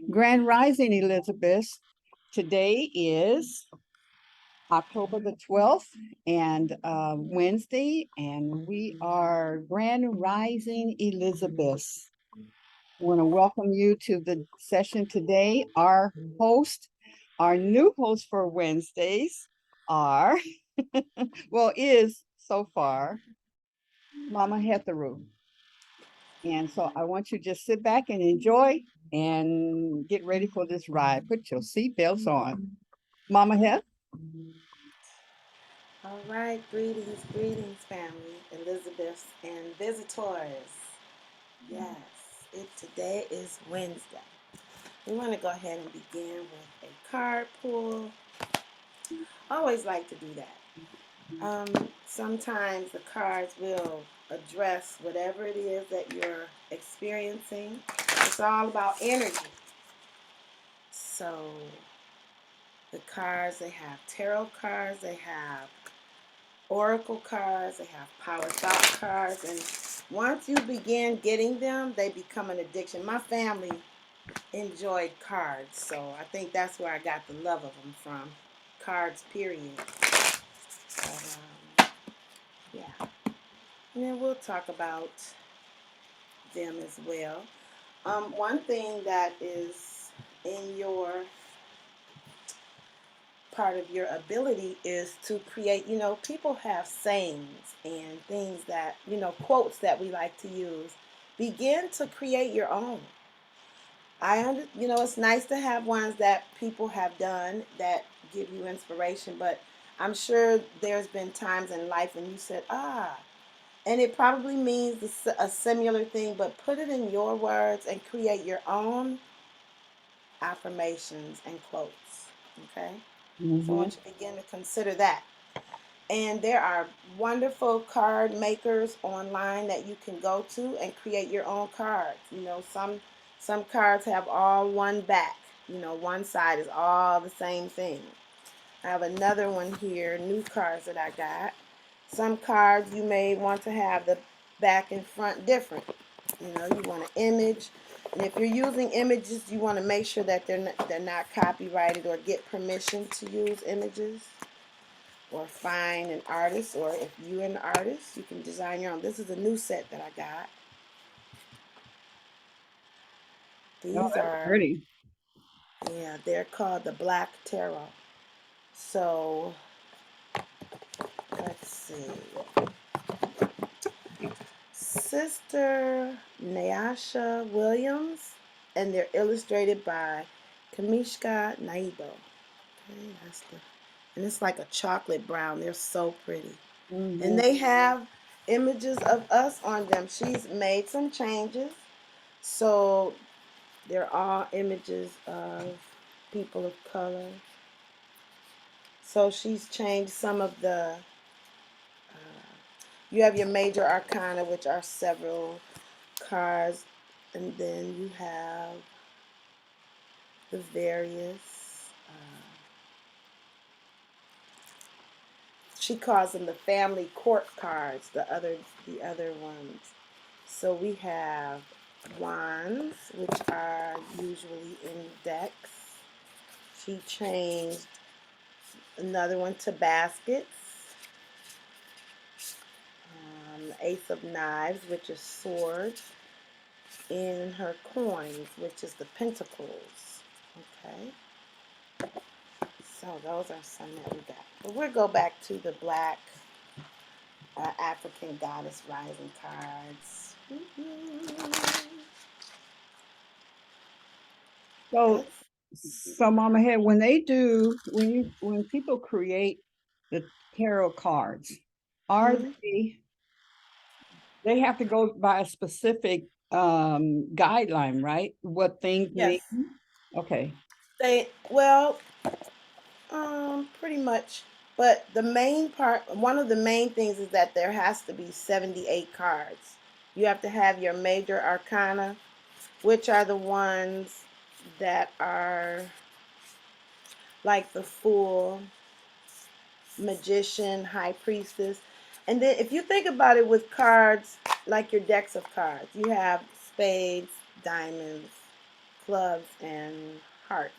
Grand Rising, Elizabeth. Today is October the 12th and Wednesday, and we are Grand Rising, Elizabeth. I want to welcome you to the session today. Our new host for Wednesdays are, is so far Mama Hetheru. And so I want you to just sit back and enjoy and get ready for this ride. Put your seatbelts on. Mama Het. All right, greetings, family, Elizabeth and visitors. Yes, today is Wednesday. We want to go ahead and begin with a card pull. I always like to do that. Sometimes the cards will address whatever it is that you're experiencing. It's all about energy. So the cards, they have tarot cards, they have oracle cards, they have power thought cards, and once you begin getting them, they become an addiction. My family enjoyed cards, so I think that's where I got the love of them from. Cards, period. But, yeah, and then we'll talk about them as well. One thing that is in your part of your ability is to create, people have sayings and things that, quotes that we like to use. Begin to create your own. It's nice to have ones that people have done that give you inspiration, but I'm sure there's been times in life when you said, and it probably means a similar thing, but put it in your words and create your own affirmations and quotes. Okay? So I Mhm. want you to begin to consider that. And there are wonderful card makers online that you can go to and create your own cards. Some cards have all one back. One side is all the same thing. I have another one here, new cards that I got. Some cards you may want to have the back and front different. You want an image. And if you're using images, you want to make sure that they're not copyrighted or get permission to use images, or find an artist, or if you're an artist, you can design your own. This is a new set that I got. Oh, These that's are, pretty. yeah, they're called the Black Tarot. So let's see. Sister Nyasha Williams, and they're illustrated by Kamishka Naibo. Okay, and it's like a chocolate brown. They're so pretty. And Mhm. they have images of us on them. She's made some changes. So they're all images of people of color. So she's changed some of you have your major arcana, which are several cards, and then you have the various, she calls them the family court cards, the other ones. So we have wands, which are usually in decks. She changed another one to baskets. Ace of Knives, which is swords, in her coins, which is the pentacles. Okay, so those are some that we got. But we'll go back to the black African goddess rising cards. So, Let's. so Mama Het, when people create the tarot cards, are Mhm. they have to go by a specific guideline, right? What things mean? Yes, Okay. pretty much. But one of the main things is that there has to be 78 cards. You have to have your major arcana, which are the ones that are like the Fool, Magician, High Priestess. And then if you think about it with cards, like your decks of cards, you have spades, diamonds, clubs and hearts.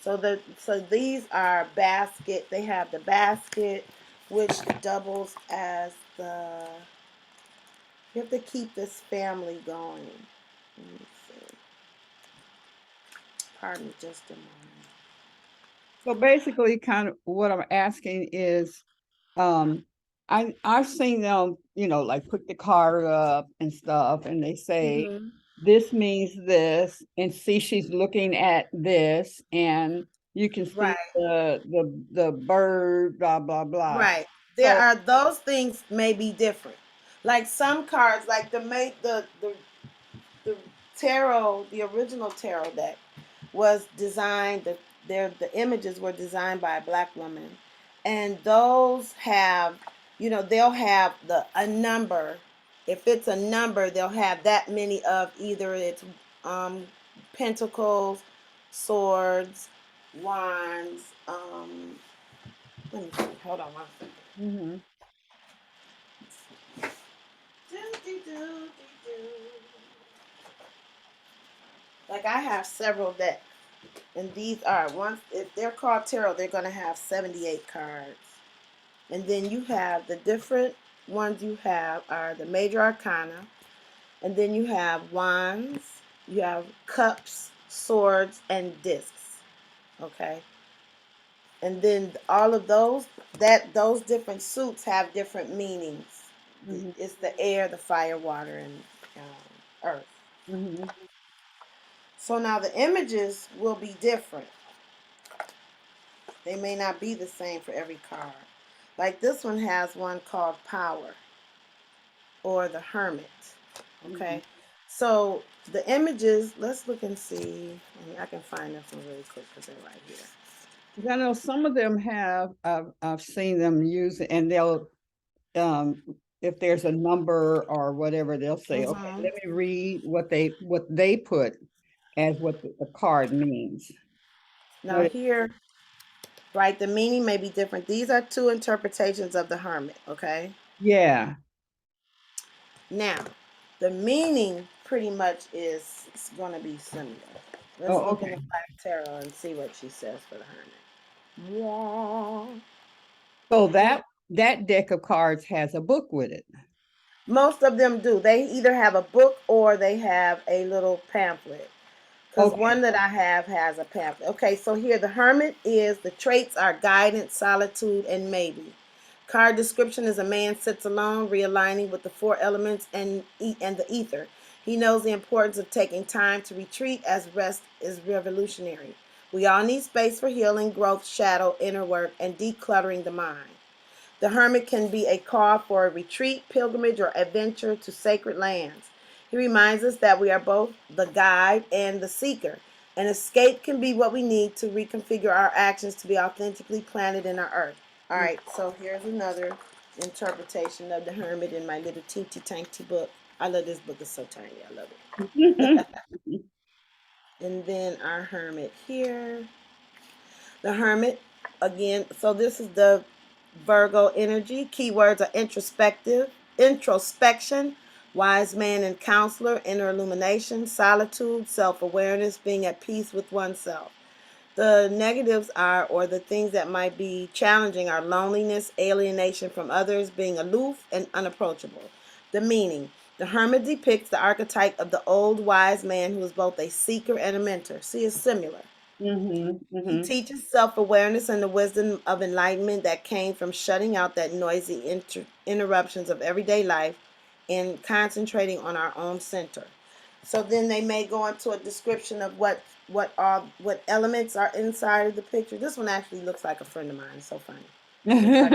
So these are basket. They have the basket, which doubles as the. You have to keep this family going. Let me see. Pardon me, just a moment. So basically, kind of what I'm asking is, um, I've seen them, like put the card up and stuff, and they say Mm-hmm. this means this, and see she's looking at this, and you can see Right. the bird, blah blah blah. Right. There So, are those things may be different. Like some cards, like the tarot, the original tarot deck was designed. The images were designed by a black woman, and those have, they'll have a number. If it's a number, they'll have that many of either it's um, pentacles, swords, wands. Let me see. Hold on one second. mhm, Do, do, do, do, do. Like I have several decks, and these are once if they're called tarot, they're gonna have 78 cards, and then you have the different ones. You have are the major arcana, and then you have wands, you have cups, swords, and discs. Okay, and then all of those different suits have different meanings. mhm, It's the air, the fire, water, and earth. mhm. So now the images will be different. They may not be the same for every card. Like this one has one called Power or the Hermit. Mhm. Okay. So the images, let's look and see. I can find this one really quick because they're right here. 'Cause I know some of them have. I've seen them use it, and they'll if there's a number or whatever, they'll say, "Okay, Mm-hmm. let me read what they put as what the card means." Now But here, right, the meaning may be different. These are two interpretations of the Hermit. Okay. yeah. Now, the meaning pretty much is going to be similar. Let's Oh, look in the okay. Black Tarot and see what she says for the Hermit. Yeah. So that deck of cards has a book with it. Most of them do. They either have a book or they have a little pamphlet. Because Okay. one that I have has a pamphlet. Okay, so here the Hermit is the traits are guidance, solitude, and maybe. Card description is a man sits alone, realigning with the four elements and the ether. He knows the importance of taking time to retreat as rest is revolutionary. We all need space for healing, growth, shadow, inner work, and decluttering the mind. The hermit can be a call for a retreat, pilgrimage, or adventure to sacred lands. He reminds us that we are both the guide and the seeker. An escape can be what we need to reconfigure our actions to be authentically planted in our earth. All right, so here's another interpretation of the hermit in my little teensy tiny book. I love this book, it's so tiny. I love it. And then our hermit here. The Hermit, again, so this is the Virgo energy. Keywords are introspection, wise man and counselor, inner illumination, solitude, self awareness, being at peace with oneself. The negatives are, or the things that might be challenging, are loneliness, alienation from others, being aloof and unapproachable. The meaning the hermit depicts the archetype of the old wise man who is both a seeker and a mentor. See, it's similar. Mm-hmm. He Mm-hmm. teaches self awareness and the wisdom of enlightenment that came from shutting out that noisy interruptions of everyday life and concentrating on our own center. So then they may go into a description of what elements are inside of the picture. This one actually looks like a friend of mine. It's so funny. Looks like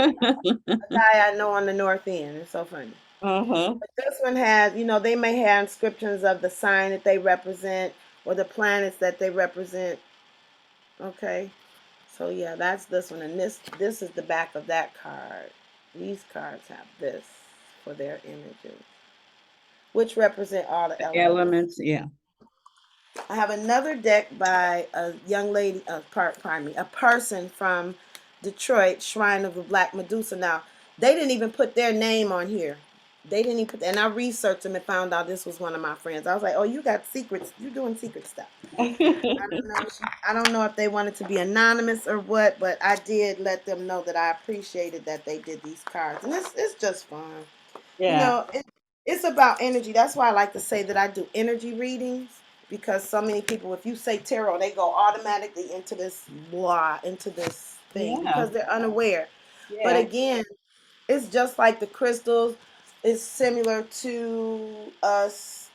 a guy I know on the north end. It's so funny. Uh-huh. But this one has, they may have inscriptions of the sign that they represent or the planets that they represent. Okay. So yeah, that's this one, and this is the back of that card. These cards have this for their images, which represent all the The elements. elements, yeah. I have another deck by a young lady, pardon me, a person from Detroit, Shrine of the Black Medusa. Now, they didn't even put their name on here. They didn't even put that. And I researched them and found out this was one of my friends. I was like, oh, you got secrets. You're doing secret stuff. I don't know. I don't know if they wanted to be anonymous or what, but I did let them know that I appreciated that they did these cards, and it's just fun. You Yeah. know, it's about energy. That's why I like to say that I do energy readings because so many people, if you say tarot, they go automatically into this blah, into this thing Yeah. because they're unaware. But Yeah. again, it's just like the crystals. It's similar to us.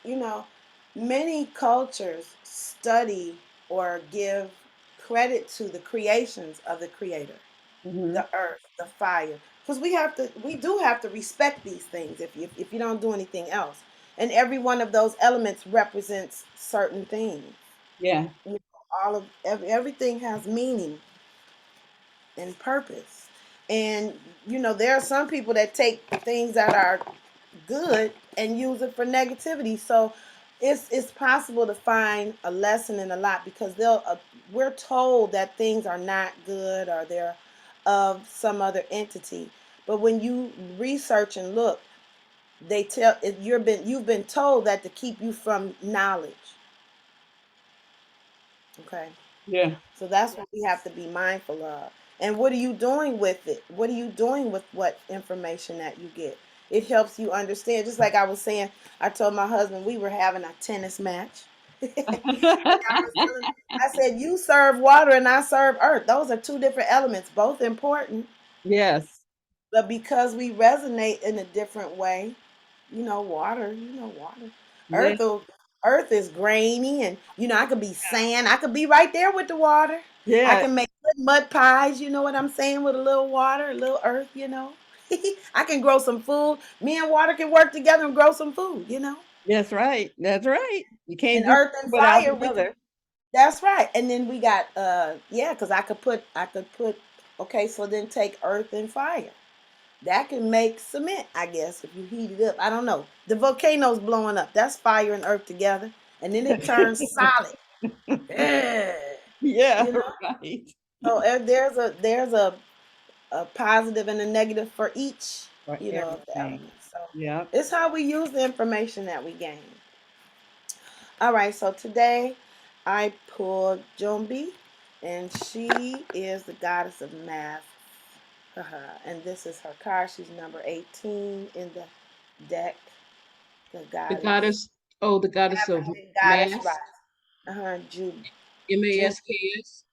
Many cultures study or give credit to the creations of the creator, Hmm. the earth, the fire, because we do have to respect these things if you don't do anything else. And every one of those elements represents certain things. Yeah. Everything has meaning and purpose. And there are some people that take things that are good and use it for negativity. So it's possible to find a lesson in a lot because we're told that things are not good or they're of some other entity. But when you research and look, they tell you've been told that to keep you from knowledge. Okay. Yeah. So that's what we have to be mindful of. And what are you doing with it? What are you doing with what information that you get? It helps you understand. Just like I was saying, I told my husband we were having a tennis match. And I said, you serve water and I serve earth. Those are two different elements, both important. Yes. But because we resonate in a different way, water. Yeah. Earth will, earth is grainy and I could be sand. I could be right there with the water. I Yeah. can make good mud pies, you know what I'm saying, with a little water, a little earth. I can grow some food. Me and water can work together and grow some food. That's right. That's right. You can't And do earth and one without fire, the we can other. that's right. And then we got yeah, because I could put okay, so then take earth and fire. That can make cement, I guess, if you heat it up. I don't know. The volcano's blowing up. That's fire and earth together. And then it turns solid. Yeah. Yeah. You know? Right. So there's a positive and a negative for each, For of the everything. elements. So Yeah. it's how we use the information that we gain. All right, so today I pulled Jumbi, and she is the goddess of math. And this is her card. She's number 18 in the deck. The The goddess, goddess, oh, the goddess of African goddess, mass, right? Jum. MASKS.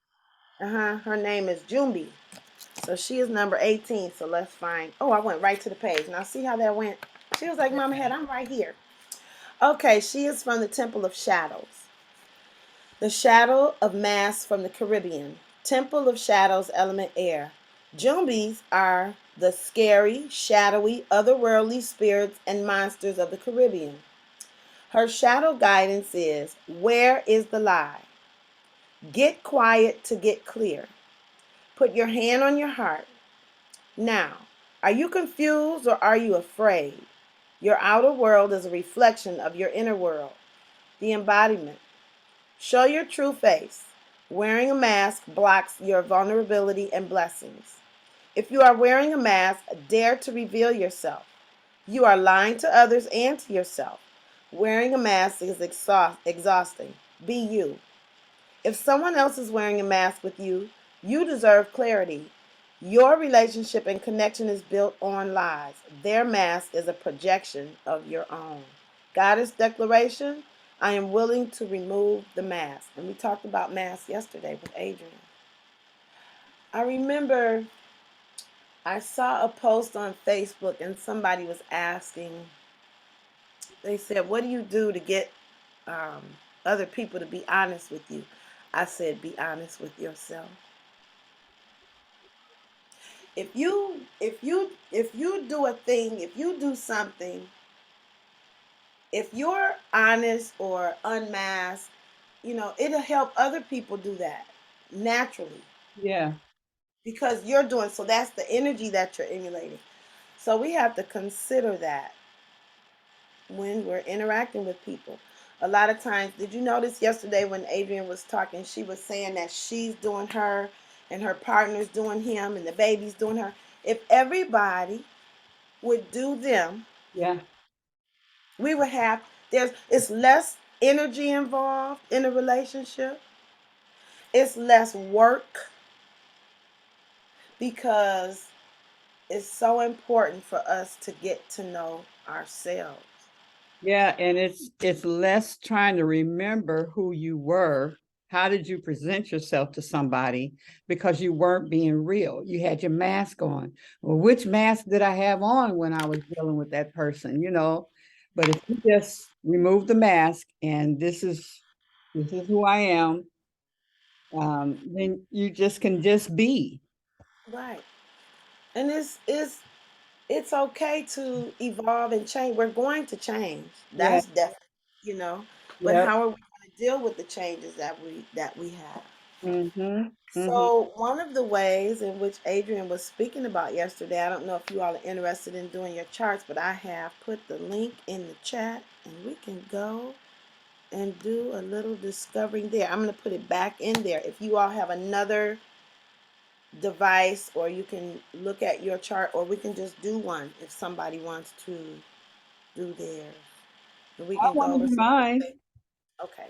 Her name is Jumbi. So she is number 18. So let's find. Oh, I went right to the page. Now see how that went. She was like, "Mama Head, I'm right here." Okay, she is from the Temple of Shadows. The shadow of mass from the Caribbean. Temple of Shadows, element air. Jumbis are the scary, shadowy, otherworldly spirits and monsters of the Caribbean. Her shadow guidance is, where is the lie? Get quiet to get clear. Put your hand on your heart. Now, are you confused or are you afraid? Your outer world is a reflection of your inner world. The embodiment. Show your true face. Wearing a mask blocks your vulnerability and blessings. If you are wearing a mask, dare to reveal yourself. You are lying to others and to yourself. Wearing a mask is exhausting. Be you. If someone else is wearing a mask with you, you deserve clarity. Your relationship and connection is built on lies. Their mask is a projection of your own. Goddess declaration, I am willing to remove the mask. And we talked about masks yesterday with Adrian. I remember I saw a post on Facebook and somebody was asking, they said, what do you do to get um, other people to be honest with you? I said, be honest with yourself. If you do a thing, if you do something, if you're honest or unmasked, it'll help other people do that naturally Yeah. because you're doing so. That's the energy that you're emulating. So we have to consider that when we're interacting with people. A lot of times, did you notice yesterday when Adrian was talking, she was saying that she's doing her and her partner's doing him and the baby's doing her. If everybody would do them, Yeah. We would have it's less energy involved in a relationship. It's less work because it's so important for us to get to know ourselves. Yeah, and it's less trying to remember who you were. How did you present yourself to somebody because you weren't being real? You had your mask on. Well, which mask did I have on when I was dealing with that person, you know? But if you just remove the mask and this is who I am, then you just can just be. Right. And it's okay to evolve and change. We're going to change. Yeah. That's definitely, you know. But Yep. how are we going to deal with the changes that we have? Mm-hmm. Mm-hmm. So one of the ways in which Adrian was speaking about yesterday, I don't know if you all are interested in doing your charts, but I have put the link in the chat and we can go and do a little discovering there. I'm going to put it back in there. If you all have another device, or you can look at your chart, or we can just do one if somebody wants to do theirs. And we I can go want to over do some of the mine. things. Okay.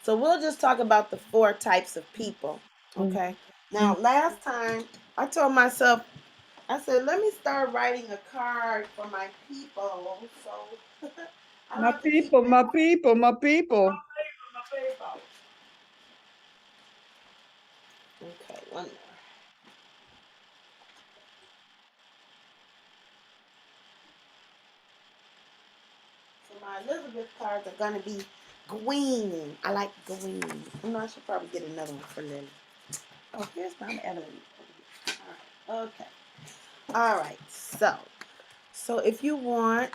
So we'll just talk about the four types of people. Mhm. Okay. Now, last time I told myself, I said, let me start writing a card for my people. So I don't My have to keep people, my people, my people. my paper. Okay, one more. So my Elizabeth cards are gonna be green. I like green. You know, I should probably get another one for Lily. Oh, here's my Evelyn. All right. Okay. All right. So if you want,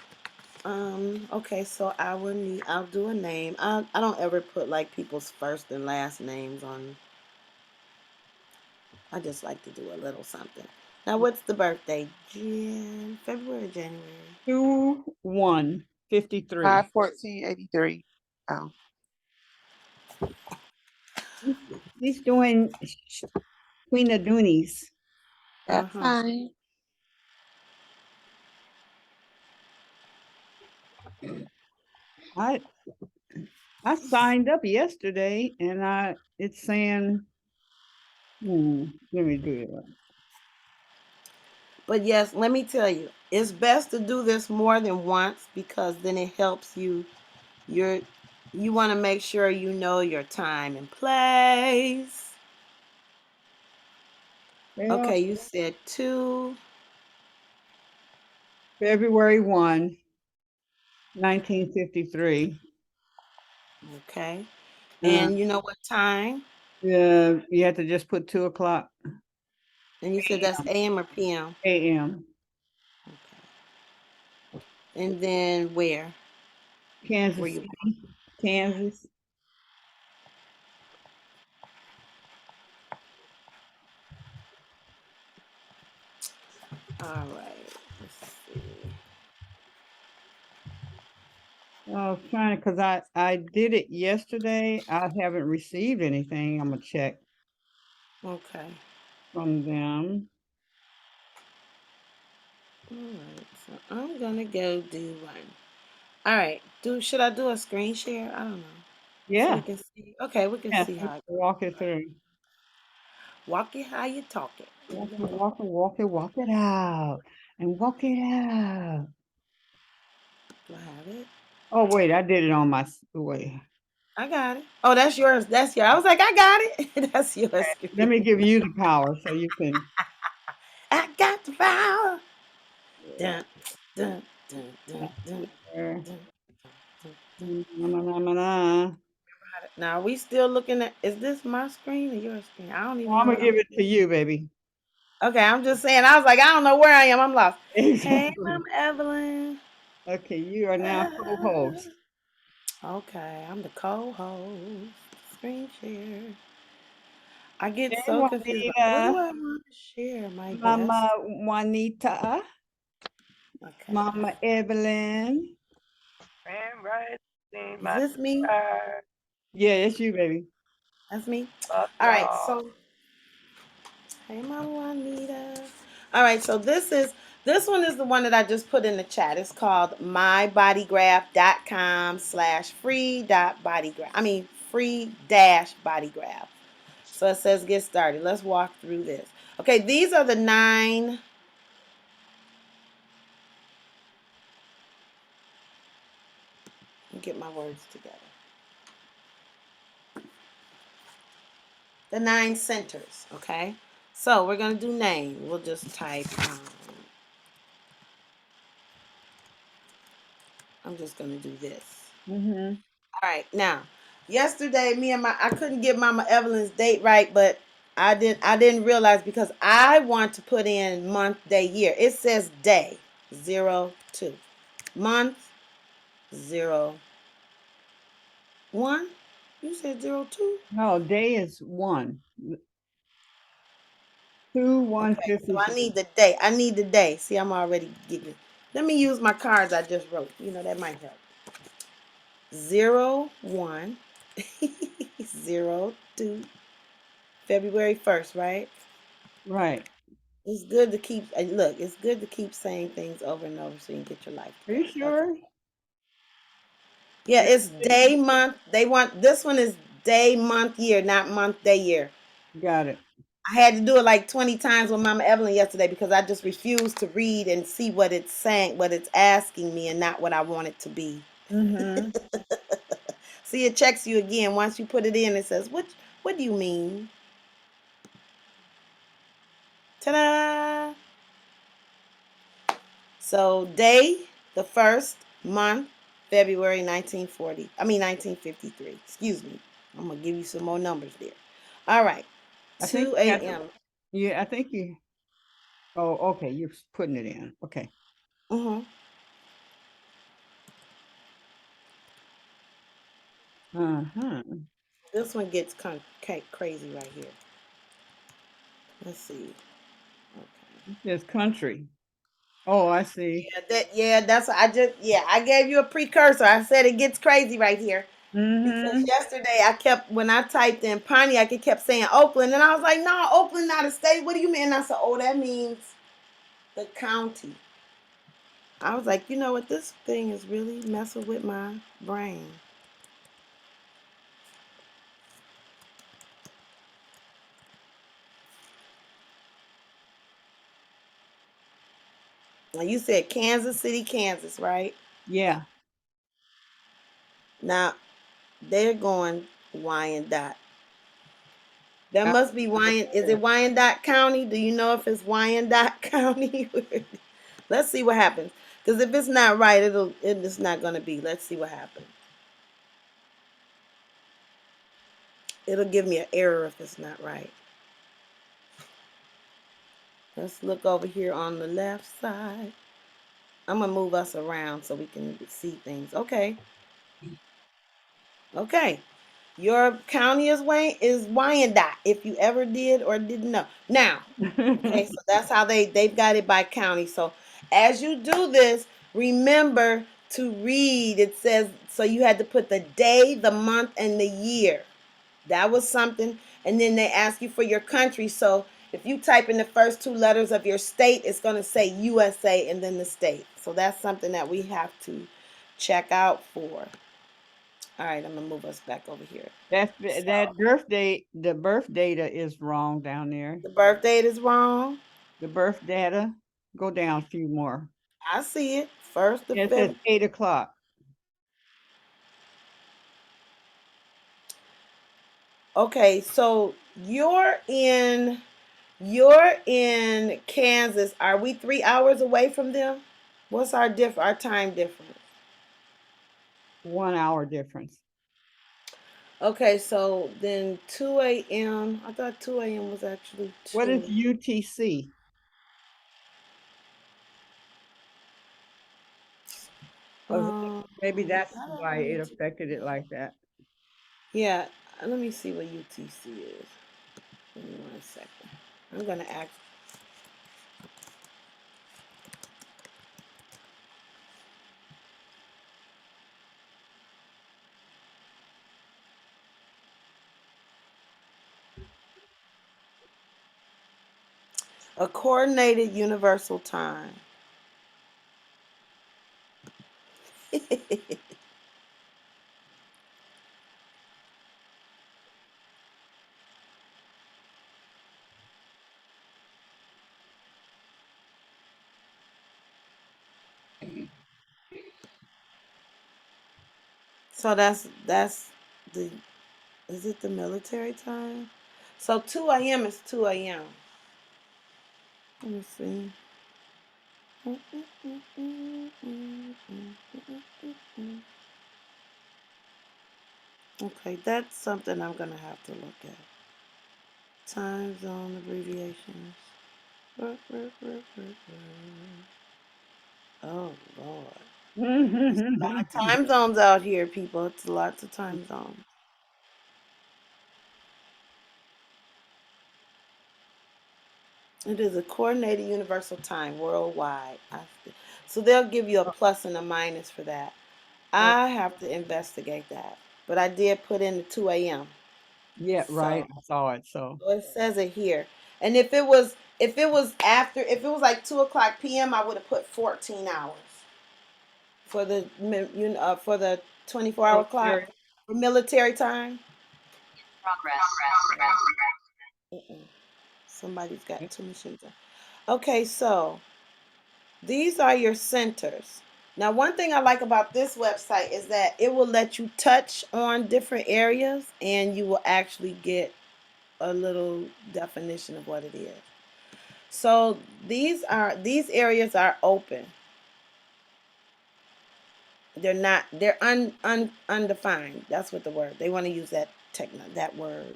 okay. So I'll do a name. I don't ever put like people's first and last names on. I just like to do a little something. Now, what's the birthday? February, January. 2153. 5/14/83. Oh, He's doing Queen of Doonies. Uh that's huh. fine. I I signed up yesterday and it's saying, let me do it. But yes, let me tell you, it's best to do this more than once because then it helps you. You're you want to make sure you know your time and place. Well, Okay, you said two. February 1, 1953. Okay. Uh, And you know what time? yeah, you have to just put 2 o'clock And you said that's AM or PM. a.m. Okay. And then where? Were Kansas you City, Kansas. born? All right. Let's see. I was trying to, because I did it yesterday. I haven't received anything. I'm gonna check Okay. from them. All right. So I'm gonna go do one. All right. Should I do a screen share? I don't know. So we Yeah, can see. Okay, we can yeah. see how it goes. Walk it through. Walk it how you talk it. Walk it, walk it, walk it, walk it out, and walk it out. Do I have it? Oh wait, I did it on my wait. I got it. Oh, that's yours. That's yours. I was like, I got it. That's yours. Let me give you the power so you can. I got the power. Dun, dun, dun, dun, dun, dun, dun, dun. Now, are we still looking at? Is this my screen or your screen? I don't even Well, I'm know gonna what I'm. give it to you, baby. Okay, I'm just saying. I was like, I don't know where I am. I'm lost. Hey, Exactly. I'm Evelyn. Okay, you are now co-host. Okay, I'm the co-host. Screen share. I get Hey, so confused. Like, what do Juanita, I want to share? My Mama guest. Juanita, Okay. Mama Evelyn. Grand Rising, Is my this me? star. Yeah, it's you, baby. That's me. Love All right. y'all. So, hey, Mama Juanita. All right. So this is This one is the one that I just put in the chat. It's called mybodygraph.com/free.bodygraph. I mean, free-bodygraph. So it says get started. Let's walk through this. Okay, these are the 9. Get my words together. The 9 centers, okay? So we're going to do name. We'll just type, I'm just going to do this. Mm-hmm. All right, now, yesterday, I couldn't get Mama Evelyn's date right, but I didn't realize because I want to put in month, day, year. It says day, 02. Month, 01. You said 02? No, day is 1. 2, Okay, so 153. I need the day. I need the day. See, I'm already giggling. Let me use my cards I just wrote. That might help. 01, 02, February 1st, right? Right. It's good to keep, look, it's good to keep saying things over and over so you can get your life Are you together. Okay. sure? Yeah, Let it's me see. day, month. This one is day, month, year, not month, day, year. Got it. I had to do it like 20 times with Mama Evelyn yesterday because I just refused to read and see what it's saying, what it's asking me, and not what I want it to be. Mm-hmm. See, it checks you again. Once you put it in, it says, what do you mean? Ta-da! So day, the first month, February 1940. I mean 1953. Excuse me. I'm gonna give you some more numbers there. All right. I think 2 you have to, a.m. yeah, I think you, oh, okay, you're putting it in. Okay. Mm-hmm. Uh-huh. This one gets kind of crazy right here. Let's see. Okay. It says country. Oh, I see. That's what I gave you a precursor. I said it gets crazy right here. Because Mm-hmm. yesterday when I typed in Pontiac, it kept saying Oakland, and I was like, no, Oakland not a state. What do you mean? And I said, oh, that means the county. I was like, you know what? This thing is really messing with my brain. Now, you said Kansas City, Kansas, right? Yeah. Now, they're going Wyandotte. That I- must be Wyandotte. Is it Wyandotte County? Do you know if it's Wyandotte County? Let's see what happens. Because if it's not right, it's not going to be. Let's see what happens. It'll give me an error if it's not right. Let's look over here on the left side. I'm going to move us around so we can see things. Okay. Okay. Your county is Wyandotte, if you ever did or didn't know. Now, okay, so that's how they've got it by county. So as you do this, remember to read. It says so you had to put the day, the month, and the year. That was something. And then they ask you for your country. So if you type in the first 2 letters of your state, it's going to say USA and then the state. So that's something that we have to check out for. All right, I'm gonna move us back over here. So that birthday, the birth data is wrong down there. the birth date is wrong. The birth data, go down a few more. I see it. First of It says February. 8 o'clock. Okay, so you're in Kansas. Are we 3 hours away from them? What's our time difference? 1 hour difference. Okay, so then 2 a.m. I thought 2 a.m. was actually What is 2. UTC? Oh, Um, maybe that's I don't why know it UTC. affected it like that. Yeah, let me see what UTC is. Give me 1 second. I'm gonna ask. A coordinated universal time. So that's the is it the military time? So 2 a.m. is 2 a.m. Let me see. Okay, that's something I'm gonna have to look at. Time zone abbreviations. Oh Lord. There's a lot of time zones out here, people. It's lots of time zones. It is a coordinated universal time worldwide. So they'll give you a plus and a minus for that. Oh, I have to investigate that. But I did put in the 2 a.m. yeah, right. So, I saw it. So, so it says it here. And if it was like 2 o'clock p.m., I would have put 14 hours for for the 24-hour clock military. for military time. Mm-mm. Somebody's got two machines on. Okay, so these are your centers. Now, one thing I like about this website is that it will let you touch on different areas and you will actually get a little definition of what it is. So these areas are open. They're undefined. That's what the word. They want to use that word,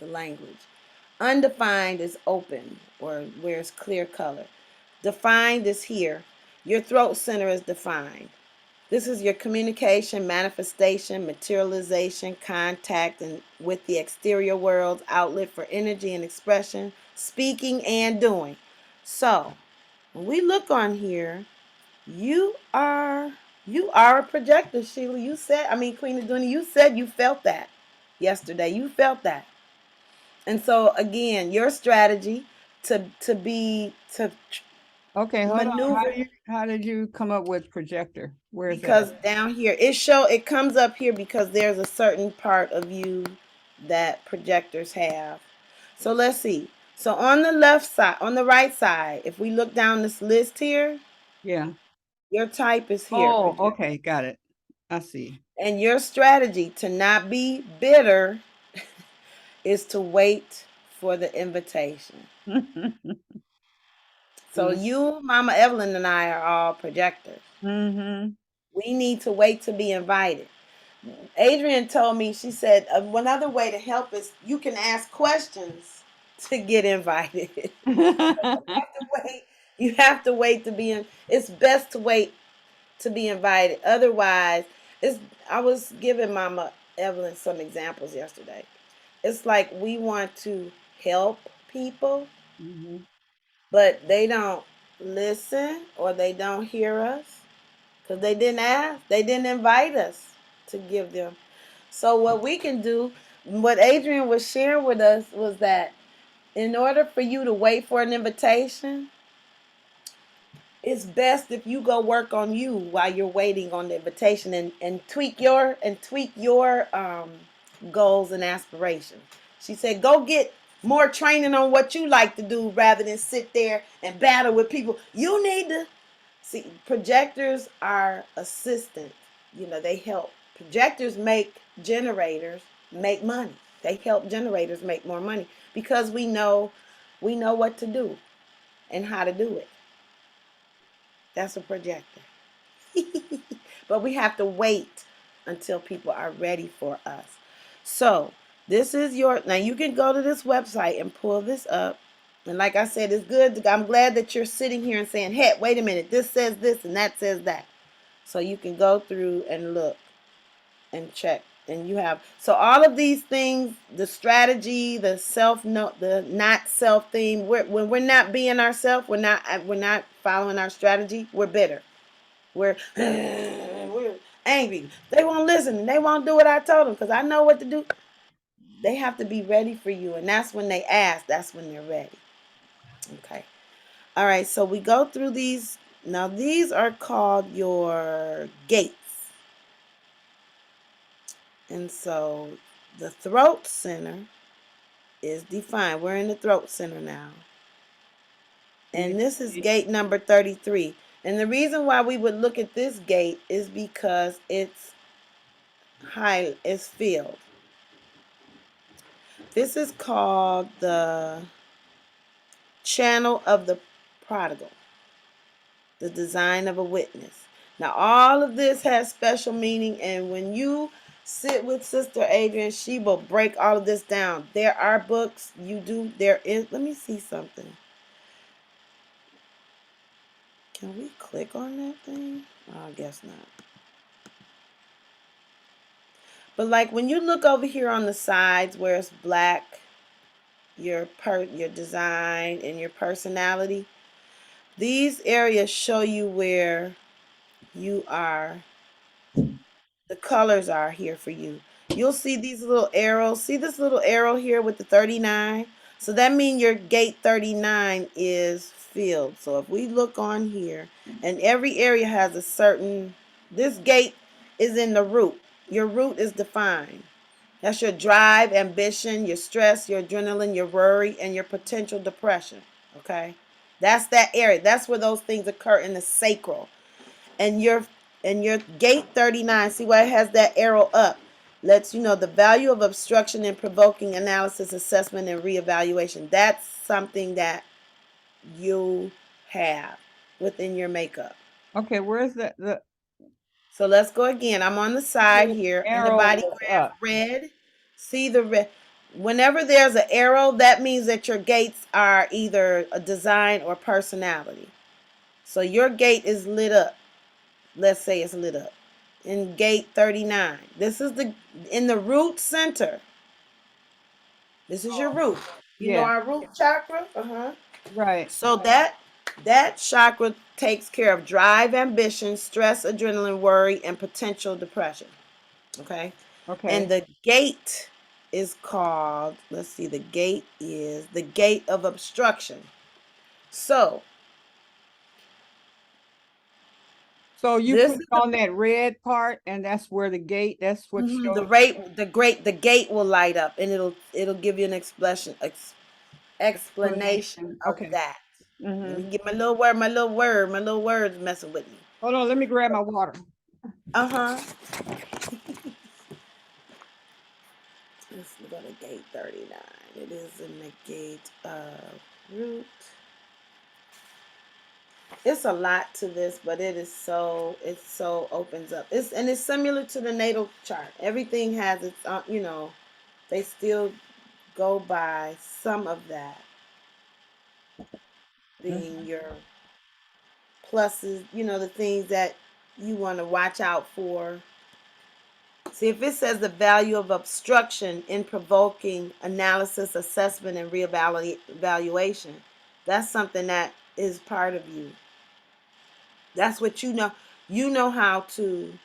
the language. Undefined is open or where it's clear color. Defined is here. Your throat center is defined. This is your communication, manifestation, materialization, contact, and with the exterior world, outlet for energy and expression, speaking and doing. So, when we look on here, you are you are a projector, Sheila. You said, I mean, Queen Aduna, you said you felt that yesterday. You felt that. And so again, your strategy to Okay, hold on. maneuver How did you come up with projector? Where is that? because down here it comes up here because there's a certain part of you that projectors have. So let's see. So on the left side, on the right side, if we look down this list here, Yeah. your type is here, Oh, project. okay, got it. I see. And your strategy to not be bitter is to wait for the invitation. So you, Mama Evelyn, and I are all projectors. Mm-hmm. We need to wait to be invited. Adrian told me, she said, one other way to help is you can ask questions to get invited. You have to wait. You have to wait to be in. It's best to wait to be invited. Otherwise, it's. I was giving Mama Evelyn some examples yesterday. It's like we want to help people, Mhm. but they don't listen or they don't hear us because they didn't ask, they didn't invite us to give them. So what we can do, what Adrian was sharing with us was that in order for you to wait for an invitation, it's best if you go work on you while you're waiting on the invitation and tweak your goals and aspirations. She said, go get more training on what you like to do rather than sit there and battle with people. You need to see projectors are assistant. They help. Projectors make generators make money. They help generators make more money because we know what to do and how to do it. That's a projector. But we have to wait until people are ready for us. So, this is now you can go to this website and pull this up. And like I said, it's good. I'm glad that you're sitting here and saying, hey, wait a minute, this says this and that says that. So you can go through and look and check. And you have so all of these things, the strategy, the self note, the not self theme. When we're not being ourselves, we're not following our strategy. We're bitter. We're angry. They won't listen. They won't do what I told them because I know what to do. They have to be ready for you, and that's when they ask. That's when they're ready. Okay. All right. So we go through these. Now these are called your gates. And so the throat center is defined. We're in the throat center now. And this is gate number 33. And the reason why we would look at this gate is because it's filled. This is called the channel of the prodigal, the design of a witness. Now, all of this has special meaning, and when you sit with Sister Adrian, she will break all of this down. There are books there is. Let me see something. Can we click on that thing? Oh, I guess not. But like when you look over here on the sides where it's black, your design and your personality, these areas show you where you are, the colors are here for you. You'll see these little arrows. See this little arrow here with the 39? So that means your gate 39 is filled. So if we look on here, and every area has a certain, this gate is in the root. Your root is defined. That's your drive, ambition, your stress, your adrenaline, your worry, and your potential depression. Okay? That's that area. That's where those things occur in the sacral. And your gate 39, see why it has that arrow up? Lets you know the value of obstruction in provoking analysis, assessment, and reevaluation. That's something that you have within your makeup. Okay, where's the So let's go again. I'm on the side here in the arrow body was graph up? red. See the red. Whenever there's an arrow, that means that your gates are either a design or personality. So your gate is lit up. Let's say it's lit up. In gate 39. This is in the root center. This is your root. You know Yeah, our root chakra? Uh-huh. right. So that chakra takes care of drive, ambition, stress, adrenaline, worry, and potential depression. Okay. And Okay. the gate is called, let's see, the gate is the gate of obstruction. So So you this click is on that red part and that's where the gate, that's what the shows rate, the gate will light up, and it'll give you an explanation explanation. of Okay. that. Let me Mm-hmm. get my little words messing with me. Hold on, let me grab my water. Uh-huh. Let's go to gate 39. It is in the gate of root. It's a lot to this, but it so opens up. It's similar to the natal chart. Everything has its they still go by some of that being Mhm. your pluses, the things that you want to watch out for. See, if it says the value of obstruction in provoking analysis, assessment, and reevaluation, that's something that is part of you. That's what you know. You know how to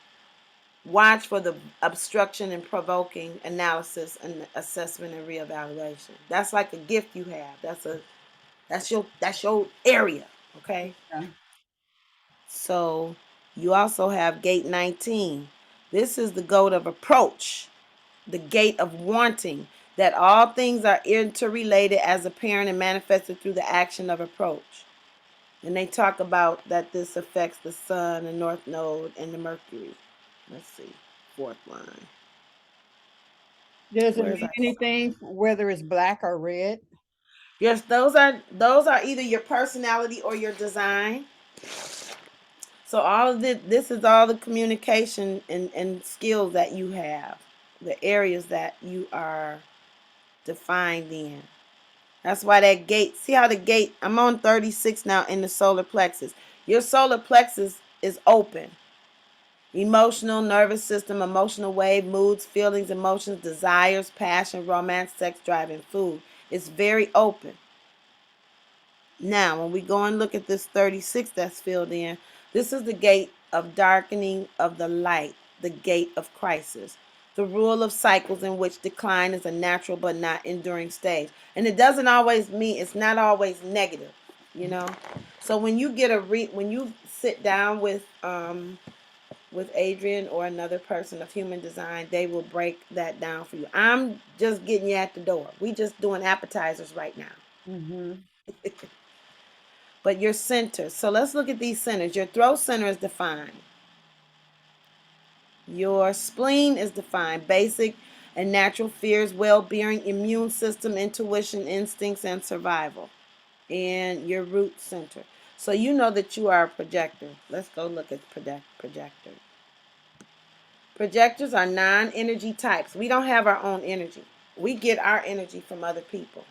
watch for the obstruction in provoking analysis and assessment and reevaluation. That's like a gift you have. That's your area. Okay. Yeah. So you also have gate 19. This is the goat of approach, the gate of wanting, that all things are interrelated as apparent and manifested through the action of approach. And they talk about that this affects the sun, the north node, and the Mercury. Let's see, fourth line. Does it Where's mean our anything whether it's black or red? Yes, those are either your personality or your design. So all of this is all the communication and skills that you have, the areas that you are defined in. That's why that gate, see how the gate, I'm on 36 now in the solar plexus. Your solar plexus is open. Emotional, nervous system, emotional wave, moods, feelings, emotions, desires, passion, romance, sex, drive, and food. It's very open. Now, when we go and look at this 36 that's filled in, this is the gate of darkening of the light, the gate of crisis, the rule of cycles in which decline is a natural but not enduring stage. And it doesn't always mean, it's not always negative, you know. So when you get when you sit down with with Adrian or another person of human design, they will break that down for you. I'm just getting you at the door. We just doing appetizers right now. Mm-hmm. But your centers. So let's look at these centers. Your throat center is defined. Your spleen is defined. Basic and natural fears, well-being, immune system, intuition, instincts, and survival. And your root center. So you know that you are a projector. Let's go look at projector. Projectors are non-energy types. We don't have our own energy. We get our energy from other people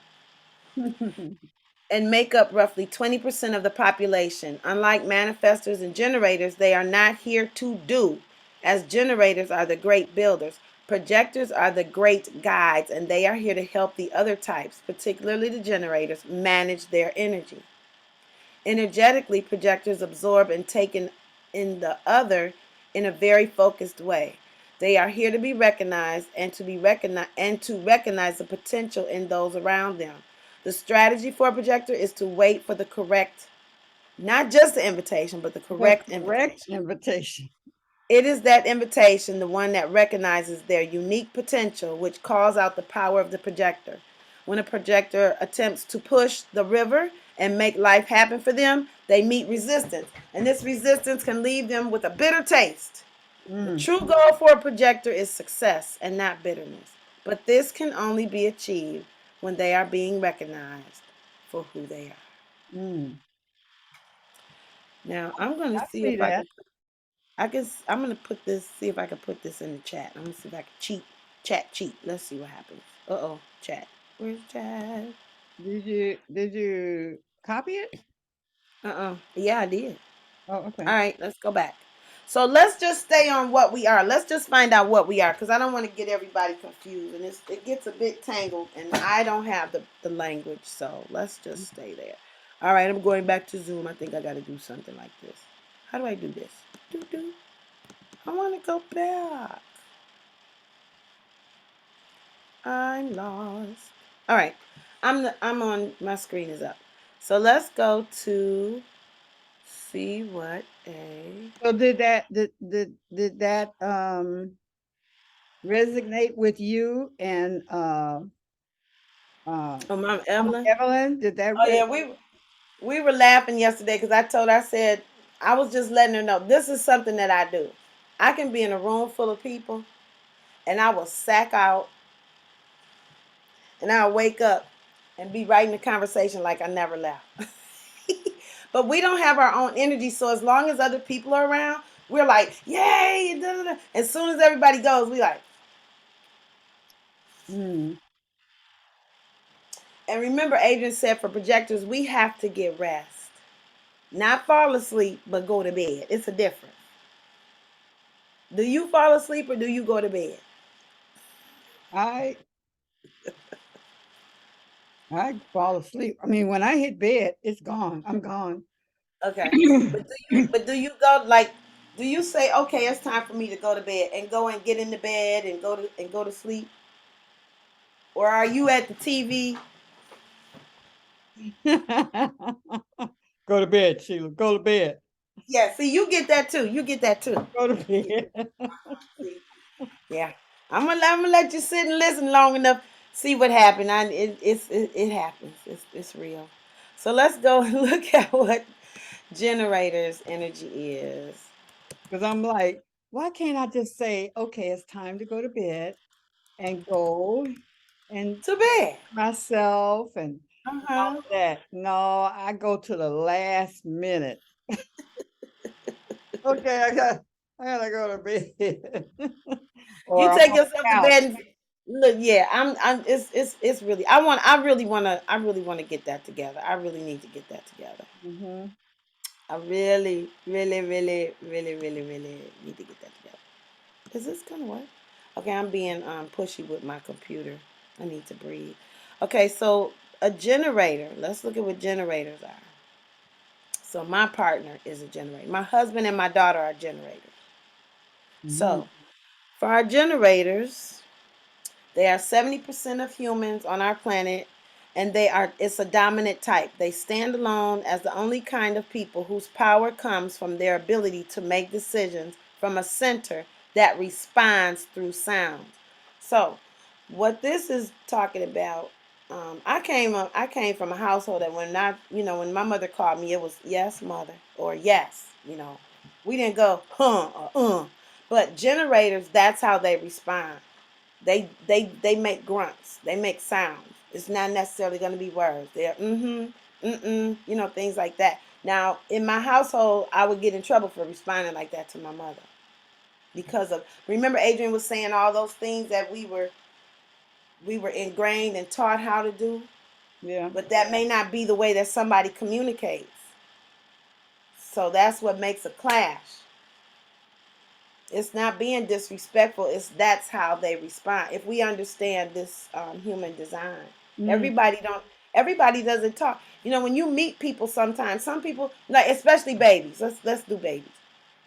and make up roughly 20% of the population. Unlike manifestors and generators, they are not here to do, as generators are the great builders. Projectors are the great guides, and they are here to help the other types, particularly the generators, manage their energy. Energetically, projectors absorb and take in the other in a very focused way. They are here to be recognized and to recognize the potential in those around them. The strategy for a projector is to wait for the correct, not just the invitation, but the The correct correct invitation. invitation. It is that invitation, the one that recognizes their unique potential, which calls out the power of the projector. When a projector attempts to push the river and make life happen for them, they meet resistance. And this resistance can leave them with a bitter taste. The Mm, true goal for a projector is success and not bitterness. But this can only be achieved when they are being recognized for who they are. mm. Now, I'm going to I see see if I that. can I guess I'm gonna put this. See if I can put this in the chat. I'm gonna see if I can cheat. Chat cheat. Let's see what happens. Chat. Where's chat? Did you copy it? Yeah, I did. Oh, All okay. right, let's go back. So let's just stay on what we are. Let's just find out what we are, because I don't want to get everybody confused, and it gets a bit tangled, and I don't have the language. So let's just stay there. All right, I'm going back to Zoom. I think I got to do something like this. How do I do this? Do do. I want to go back. I'm lost. All right. I'm on my screen is up. So let's go to see what a So did that resonate with you and oh Mom Evelyn. Evelyn? Did that Oh yeah, we were laughing yesterday because I said I was just letting her know this is something that I do. I can be in a room full of people and I will sack out and I'll wake up and be right in the conversation like I never left. But we don't have our own energy, so as long as other people are around, we're like, yay! Da, da, da. As soon as everybody goes, we like. mm, And remember, Adrian said for projectors, we have to get rest, not fall asleep, but go to bed. It's a difference. Do you fall asleep or do you go to bed? I I fall asleep. I mean, when I hit bed, it's gone. I'm gone. Okay, but do you go like? Do you say okay? It's time for me to go to bed and go and get into bed and go to sleep, or are you at the TV? Go to bed, Sheila. Go to bed. Yeah, see, you get that too. You get that too. Go to bed. See, yeah, I'm gonna let you sit and listen long enough, see what happened. It happens. It's real. So let's go and look at what generators energy is. Because I'm like, why can't I just say, okay, it's time to go to bed and go and To bed. myself and Uh all huh. of that? No, I go to the last minute. Okay, I gotta go to bed. You Or I'm take on yourself the to couch. bed and look. Yeah, it's really. I really wanna get that together. I really need to get that together. Mhm. I really, really, really, really, really, really need to get that together. Is this gonna work? Okay, I'm being pushy with my computer. I need to breathe. Okay, so a generator. Let's look at what generators are. So my partner is a generator. My husband and my daughter are generators. Mhm. So for our generators, they are 70% of humans on our planet, and it's a dominant type. They stand alone as the only kind of people whose power comes from their ability to make decisions from a center that responds through sound. So, what this is talking about, I came from a household that when my mother called me, it was yes, mother, or yes. We didn't go or but generators, that's how they respond. They make grunts. They make sounds. It's not necessarily going to be words. They're things like that. Now, in my household, I would get in trouble for responding like that to my mother because of, remember Adrian was saying all those things that we were ingrained and taught how to do, Yeah. but that may not be the way that somebody communicates. So that's what makes a clash. It's not being disrespectful. That's how they respond. If we understand this human design, Mm, everybody don't. Everybody doesn't talk. When you meet people, sometimes some people, like especially babies. Let's do babies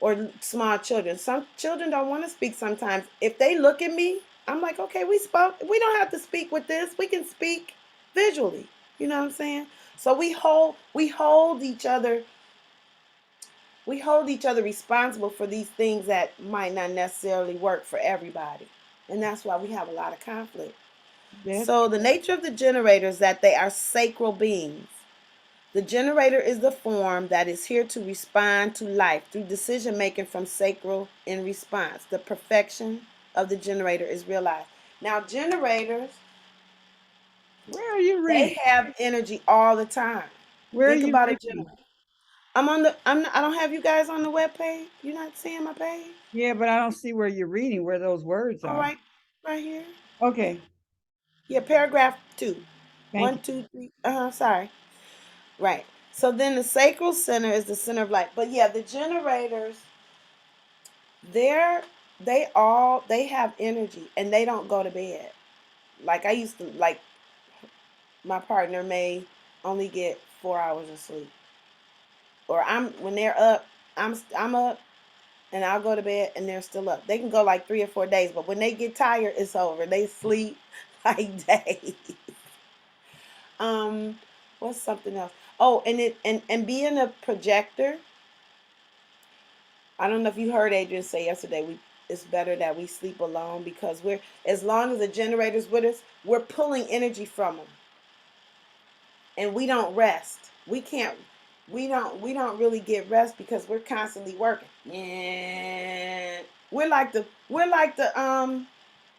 or small children. Some children don't want to speak. Sometimes if they look at me, I'm like, okay, we spoke. We don't have to speak with this. We can speak visually. You know what I'm saying? So we hold each other responsible for these things that might not necessarily work for everybody. And that's why we have a lot of conflict. that's So, the nature of the generator is that they are sacral beings. The generator is the form that is here to respond to life through decision making from sacral in response. The perfection of the generator is realized. Now, generators, Where are you they reading? have energy all the time. Where are Think you about a reading? generator. I don't have you guys on the web page. You're not seeing my page? Yeah, but I don't see where you're reading, where those words All are. right, right here. Okay, Yeah, paragraph 2. thank One, you. two, three. Sorry. Right. So then the sacral center is the center of life. But yeah, the generators, they're they have energy and they don't go to bed. Like I used to like my partner may only get 4 hours of sleep. Or I'm when they're up, I'm up and I'll go to bed and they're still up. They can go like 3 or 4 days, but when they get tired, it's over. They sleep like days. Um, what's something else? Oh, and being a projector. I don't know if you heard Adrian say yesterday. It's better that we sleep alone because we're as long as the generator's with us, we're pulling energy from them, and we don't rest. We can't. We don't really get rest because we're constantly working. Yeah, we're like the.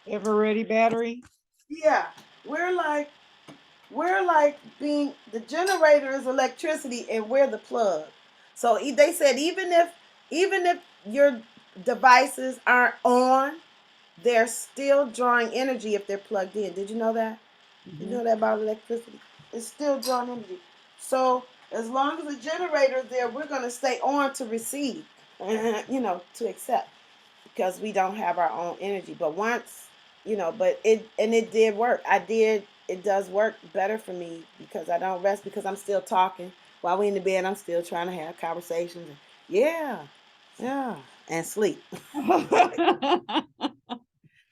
Ever ready battery? Yeah, we're like being the generator is electricity and we're the plug. So they said even if your devices aren't on, they're still drawing energy if they're plugged in. Did you know that? You Hmm. know that about electricity? It's still drawing energy. So as long as the generator is there, we're gonna stay on to receive, to accept because we don't have our own energy. But once, but it did work. It does work better for me because I don't rest because I'm still talking while we in the bed. I'm still trying to have conversations. Yeah, yeah, and sleep.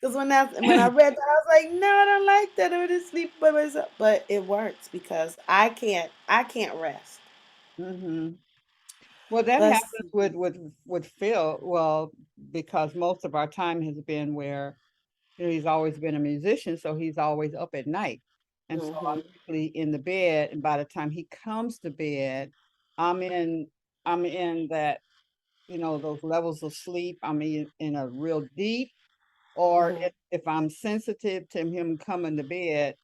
Because when I read that, I was like, no, I don't like that. I want to sleep by myself. But it works because I can't rest. Hmm. Well, that Let's happens see. with Phil. Well, because most of our time has been where he's always been a musician, so he's always up at night, and so I'm Mm-hmm. usually in the bed. And by the time he comes to bed, I'm in I'm in that those levels of sleep. I'm in a real deep, or Mm-hmm. if I'm sensitive to him coming to bed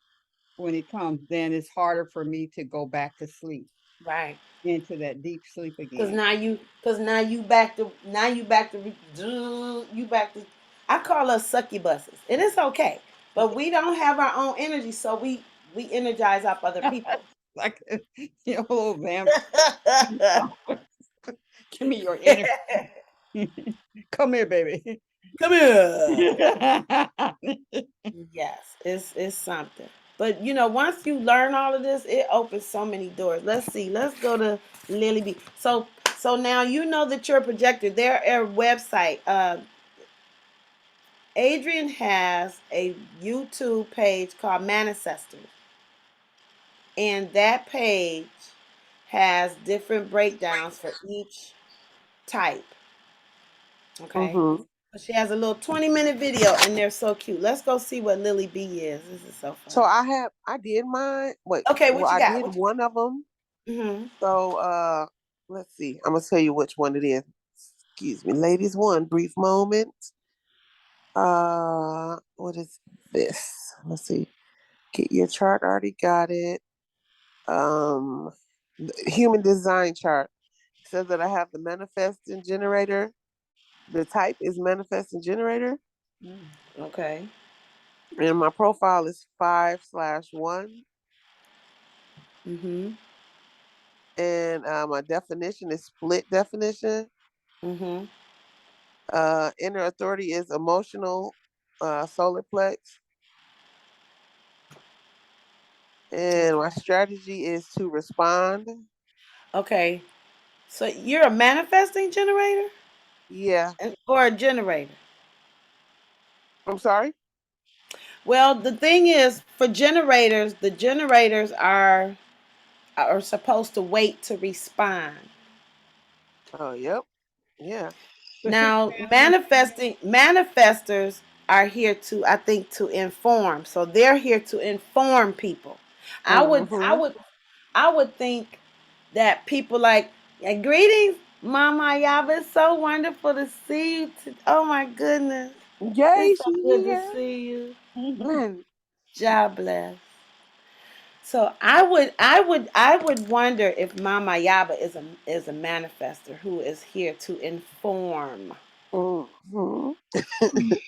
when he comes, then it's harder for me to go back to sleep Right. into that deep sleep Cause again. now you back to. I call us succubuses, and it's okay. But we don't have our own energy, so we energize up other people. Like little vamp. Give me your energy. Come here, baby. Come here. Yes, it's something. But once you learn all of this, it opens so many doors. Let's see. Let's go to Lily B. So now you know that you're a projector. Their website. Adrian has a YouTube page called Manifestors, and that page has different breakdowns for each type. Okay. Mm-hmm. She has a little 20-minute video, and they're so cute. Let's go see what Lily B is. This is so So fun. I did mine. Wait, Okay, well, what you I got? did What one of them. you? Mm-hmm. So let's see. I'm gonna tell you which one it is. Excuse me, ladies. One brief moment. What is this? Let's see. Get your chart. Already got it. Um, human design chart. It says that I have the manifesting generator. The type is manifesting generator, Okay. and my profile is 5/1. Mm-hmm. And my definition is split definition. Mm-hmm. Inner authority is emotional solar plex. And my strategy is to respond. Okay. So you're a manifesting generator Yeah. or a generator? I'm sorry. Well, the thing is, for generators, the generators are supposed to wait to respond. Oh, yep. Yeah. Now, manifestors are here to, I think, to inform. So they're here to inform people. I would, I Mm-hmm. would, I would think that people like, yeah, greetings, Mama Yaba. It's so wonderful to see you. Oh my goodness, Yay, it's so she good to here. see you. Man. God bless. So I would wonder if Mama Yaba is a manifester who is here to inform. Mm-hmm.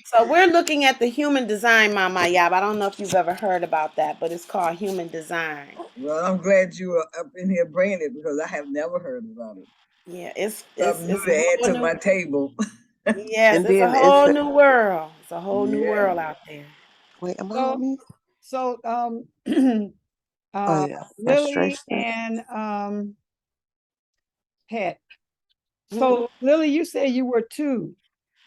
So we're looking at the human design, Mama Yab. I don't know if you've ever heard about that, but it's called human design. Well, I'm glad you are up in here bringing it because I have never heard about it. Yeah, it's it's Something new it's a to add whole to new. my table. Yes, And it's a then it's whole new world. It's a whole new Yeah. world out there. wait, am I on So, me? so, Oh uh, yeah, Lily frustration. and, Pat. Hmm. So Lily, you say you were two,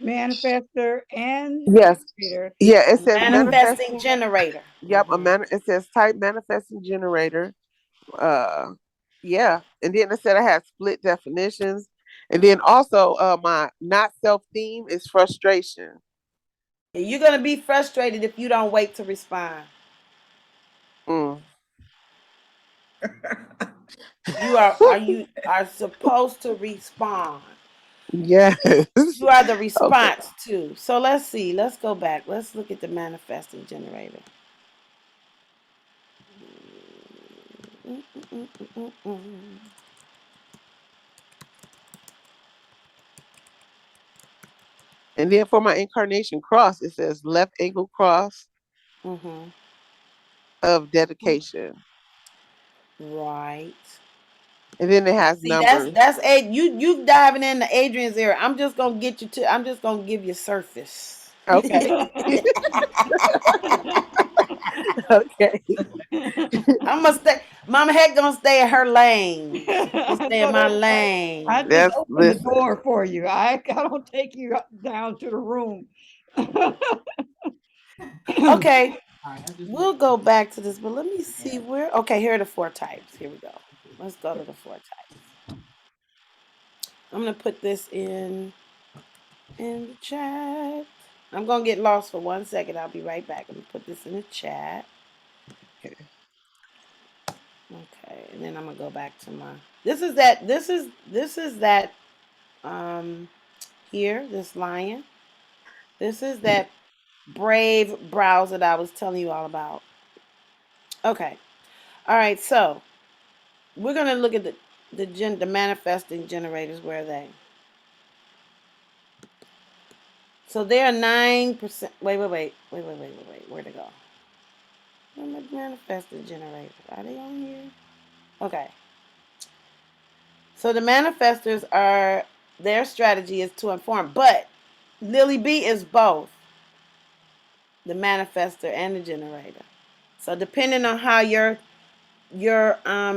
manifester and Yes. generator. Yeah, it says Manifesting manifesting. generator. Yep, Hmm. it says type manifesting generator. Uh yeah. And then it said I had split definitions. And then also my not self theme is frustration. You're gonna be frustrated if you don't wait to respond. Mm. You are supposed to respond. Yes. You are the Okay. response too. So let's see. Let's go back. Let's look at the manifesting generator. And then for my incarnation cross, it says left angle cross Mm-hmm. of dedication. Right. And then it has See, that's numbers. that's a you diving into Adrian's area. I'm just gonna get you to. I'm just gonna give you surface. Okay. Okay. I'm gonna stay. Mama Heck gonna stay in her lane. I'm gonna stay in So my that's right. I lane. just That's opened the listen. door for you. I don't take you down to the room. Okay, we'll go back to this, but let me see where. Okay, here are the four types. Here we go. Let's go to the four types. I'm gonna put this in the chat. I'm gonna get lost for 1 second. I'll be right back. I'm gonna put this in the chat. Okay. Okay, and then I'm gonna go back to my. This is that. Um, here, this lion. This is that brave browser that I was telling you all about. Okay, all right. So we're gonna look at the manifesting generators. Where are they? So they are 9%. Wait. Where'd it go? Where are my manifesting generators? Are they on here? Okay. So the manifestors are their strategy is to inform, but Lily B is both the manifester and the generator. So depending on how your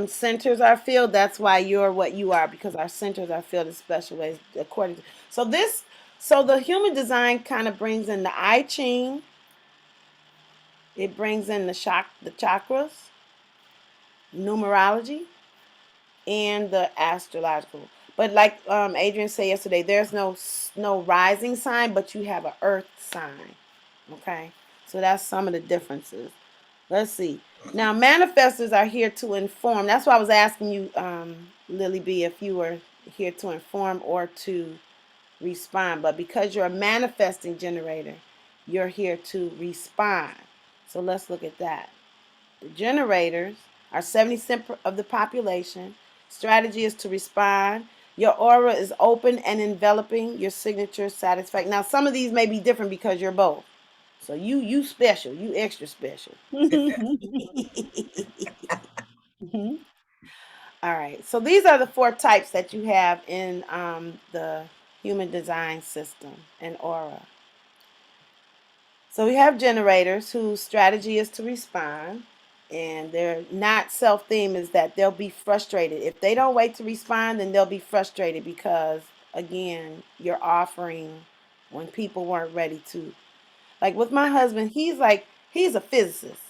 centers are filled, that's why you're what you are, because our centers are filled in special ways according to so the human design kind of brings in the I Ching, it brings in the chakras, numerology, and the astrological. But like Adrian said yesterday, there's no rising sign, but you have an earth sign. Okay, so that's some of the differences. Let's see. Now, manifestors are here to inform. That's why I was asking you, Lily B, if you were here to inform or to respond. But because you're a manifesting generator, you're here to respond. So let's look at that. The generators are 70% of the population. Strategy is to respond. Your aura is open and enveloping. Your signature satisfaction. Now, some of these may be different because you're both. So you special. You extra special. All right. So these are the 4 types that you have in the human design system and aura. So we have generators whose strategy is to respond, and their not self theme is that they'll be frustrated. If they don't wait to respond, then they'll be frustrated because, again, you're offering when people weren't ready to. Like with my husband, he's a physicist.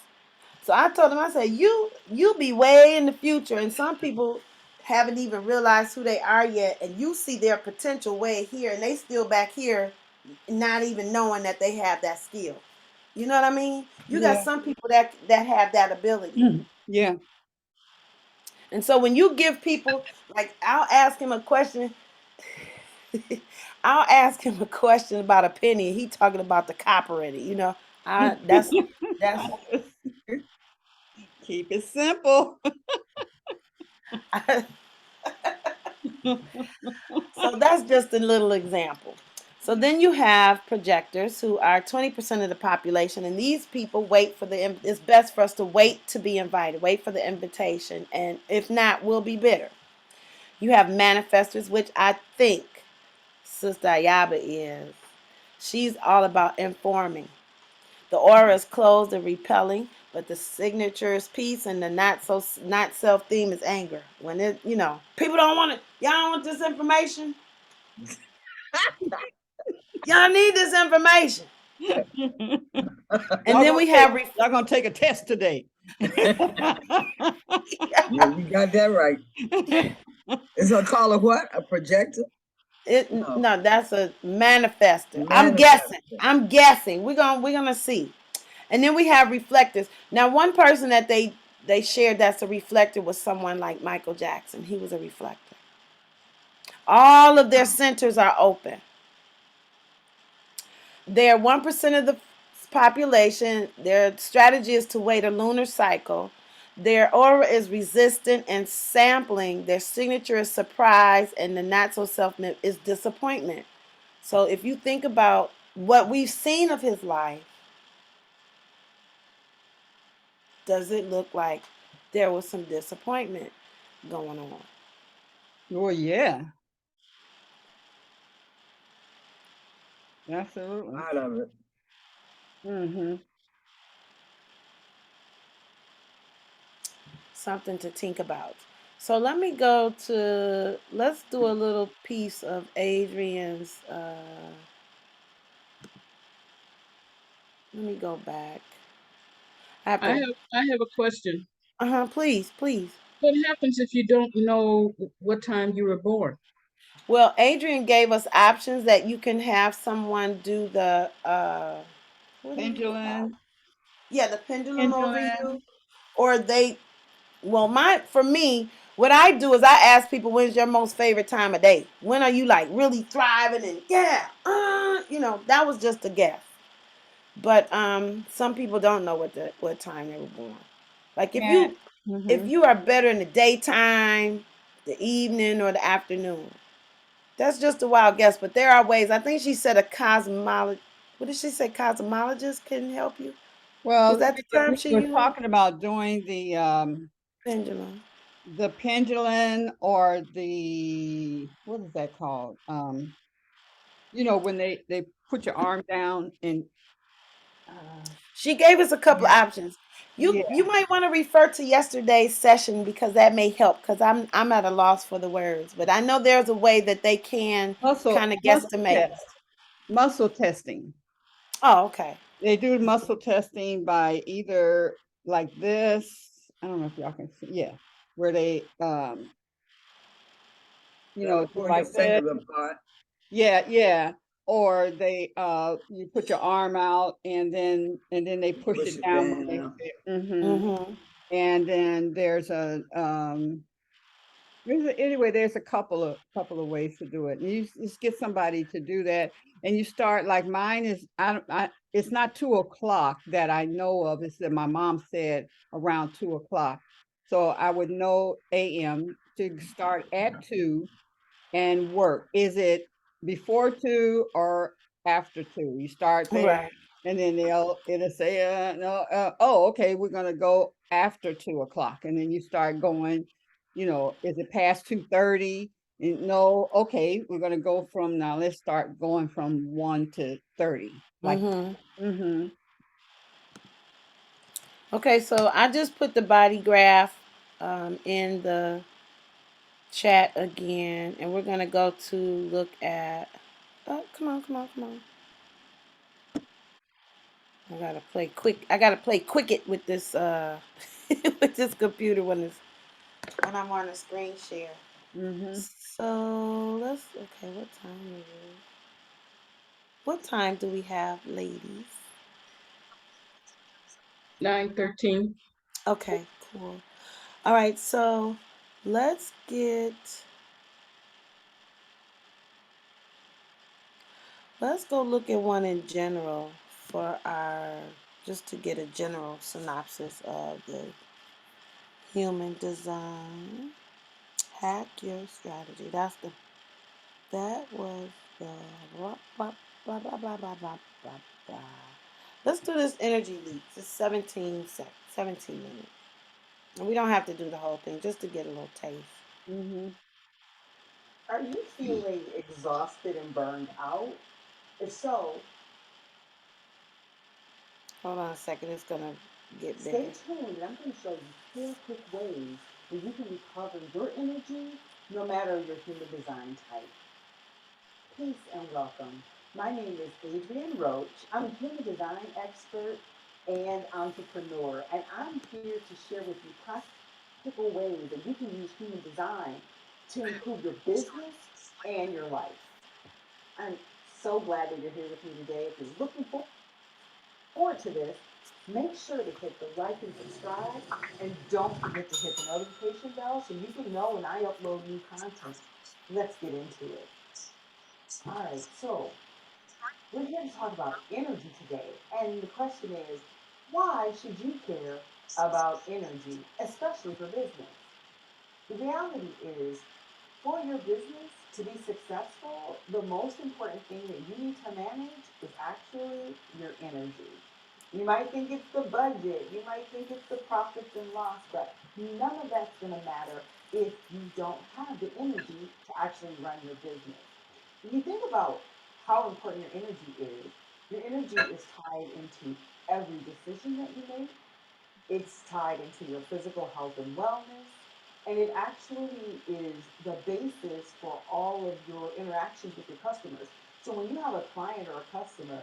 So I told him, I said, you be way in the future, and some people haven't even realized who they are yet, and you see their potential way here, and they still back here, not even knowing that they have that skill. You know what I mean? You got Yeah. some people that have that ability. Yeah. And so when you give people, like, I'll ask him a question. I'll ask him a question about a penny. He talking about the copper in it. You know, that's Keep it simple. so that's just a little example. So then you have projectors who are 20% of the population, and these people wait for it's best for us to wait to be invited, wait for the invitation, and if not, we'll be bitter. You have manifestors, which I think Sister Ayaba is. She's all about informing. The aura is closed and repelling, but the signature is peace, and the not self theme is anger. When people don't want it, y'all don't want this information. Y'all need this information. And then we have y'all gonna take a test today. Yeah, you got that right. Is a call a what? A projector? No, that's a manifester. I'm guessing. We're gonna see. And then we have reflectors. Now, one person that they shared that's a reflector was someone like Michael Jackson. He was a reflector. All of their centers are open. They're 1% of the population. Their strategy is to wait a lunar cycle. Their aura is resistant and sampling. Their signature is surprise, and the not so self is disappointment. So if you think about what we've seen of his life, does it look like there was some disappointment going on? Oh yeah. Absolutely. Out of it. Mm-hmm. Something to think about. So let's do a little piece of Adrian's. Let me go back. I have a question. Please, please. What happens if you don't know what time you were born? Well, Adrian gave us options that you can have someone do the Pendulum. yeah, the pendulum over you, or for me, what I do is I ask people, when's your most favorite time of day? When are you like really thriving and that was just a guess. But some people don't know what time they were born. Like if Yeah. you are better in the daytime, the evening, or the afternoon. That's just a wild guess, but there are ways. I think she said a cosmologist. What did she say? Cosmologist can help you. Was Well, that the term she we're used? talking about doing Pendulum. the pendulum or the what is that called? When they put your arm down and She gave us a couple of options. yeah, You might want to refer to yesterday's session because that may help because I'm at a loss for the words. But I know there's a way that they can kind of guesstimate. Muscle testing. Oh, okay. They do muscle testing by either like this. I don't know if y'all can see. Yeah, where they do Gotta pull your like this. fingers apart. Yeah, yeah. Or they you put your arm out and then they push Push it it down when they down. sit. Mm-hmm. Mm-hmm. And then anyway, there's a couple of ways to do it. And you just get somebody to do that, and you start like mine is it's not 2 o'clock that I know of. It's that my mom said around 2 o'clock, so I would know a.m. to start at 2 and work. Is it before 2 or after 2? You start there, Right. and then it'll say, no, oh, okay, we're gonna go after 2 o'clock, and then you start going. Is it past 2:30? No, okay, we're gonna go from now. Let's start going from 1 to 30. Like, Mm-hmm. mm-hmm, Okay, so I just put the body graph in the chat again, and we're gonna go to look at. Oh, come on, come on, come on! I gotta play quick with this with this computer when I'm on a screen share. mm-hmm, So let's. Okay, what time is it? What time do we have, ladies? 9:13. Okay, cool. All right, so let's get let's go look at one in general for our just to get a general synopsis of the human design. Hack your strategy. That was the blah, blah, blah, blah, blah, blah, blah, blah, blah. Let's do this energy leaks. It's 17 minutes. And we don't have to do the whole thing, just to get a little taste. mm-hmm. Are you feeling exhausted and burned out? If so, Hold on a second, it's gonna get stay bigger. tuned and I'm going to show you 4 quick ways that you can recover your energy no matter your human design type. Peace and welcome. My name is Adrienne Roach. I'm a human design expert and entrepreneur, and I'm here to share with you practical ways that you can use human design to improve your business and your life. I'm so glad that you're here with me today. If you're looking forward to this, make sure to hit the like and subscribe, and don't forget to hit the notification bell so you can know when I upload new content. Let's get into it. All right, so we're here to talk about energy today, and the question is, why should you care about energy, especially for business? The reality is, for your business to be successful, the most important thing that you need to manage is actually your energy. You might think it's the budget, you might think it's the profits and loss, but none of that's going to matter if you don't have the energy to actually run your business. When you think about how important your energy is, your energy is tied into every decision that you make. It's tied into your physical health and wellness, and it actually is the basis for all of your interactions with your customers. So when you have a client or a customer,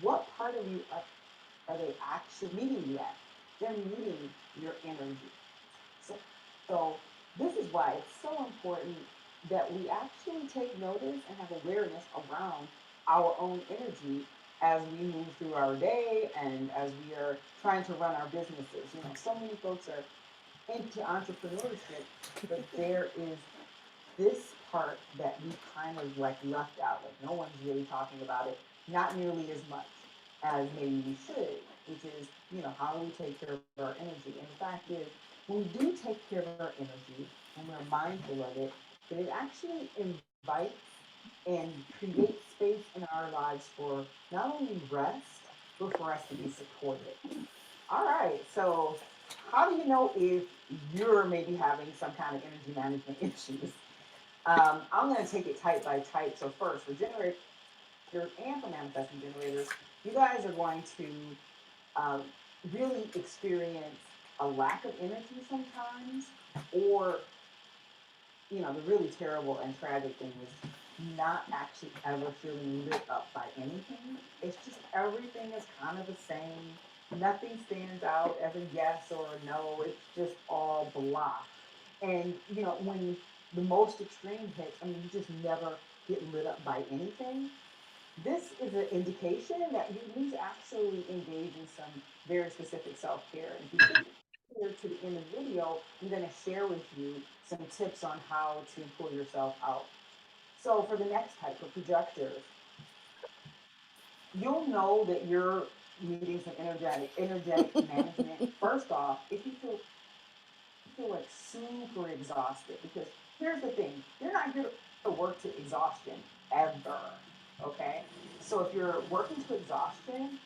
what part of you are they actually meeting you at? They're meeting your energy. So, so this is why it's so important that we actually take notice and have awareness around our own energy as we move through our day and as we are trying to run our businesses. So many folks are into entrepreneurship, but there is this part that we kind of like left out. Like no one's really talking about it, not nearly as much as maybe we should, which is, how do we take care of our energy? And the fact is, when we do take care of our energy and we're mindful of it, that it actually invites and creates space in our lives for not only rest, but for us to be supported. All right, so how do you know if you're maybe having some kind of energy management issues? I'm going to take it type by type. So first, for generators and for manifesting generators, you guys are going to um, really experience a lack of energy sometimes, or the really terrible and tragic thing is not actually ever feeling lit up by anything. It's just everything is kind of the same. Nothing stands out as a yes or a no. It's just all blah. And when the most extreme hits, I mean, you just never get lit up by anything. This is an indication that you need to actually engage in some very specific self care. And if you stick here to the end of the video, I'm going to share with you some tips on how to pull yourself out. So, for the next type of projectors, you'll know that you're needing some energetic management. First off, if you feel like super exhausted, because here's the thing, you're not here to work to exhaustion ever. Okay, so if you're working to exhaustion,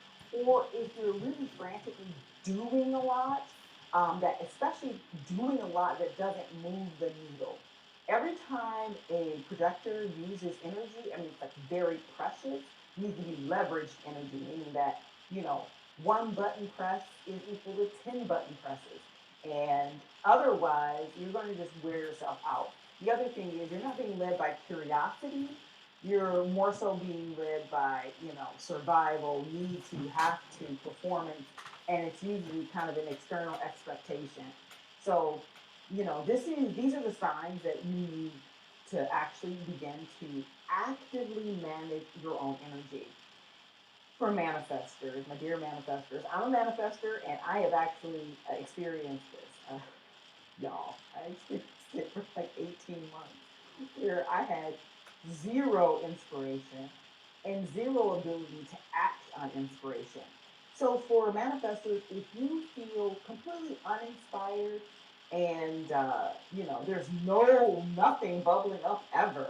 or if you're really frantically doing a lot, that especially doing a lot that doesn't move the needle. Every time a projector uses energy, I mean, it's like very precious, needs to be leveraged energy, meaning that, you know, one button press is equal to 10 button presses. And otherwise, you're going to just wear yourself out. The other thing is, you're not being led by curiosity. You're more so being led by, survival, need to, have to, performance, and it's usually kind of an external expectation. So, these are the signs that you need to actually begin to actively manage your own energy. For manifestors, my dear manifestors, I'm a manifester and I have actually experienced this. Y'all, I experienced it for like 18 months where I had zero inspiration and zero ability to act on inspiration. So, for manifestors, if you feel completely uninspired and, there's nothing bubbling up ever,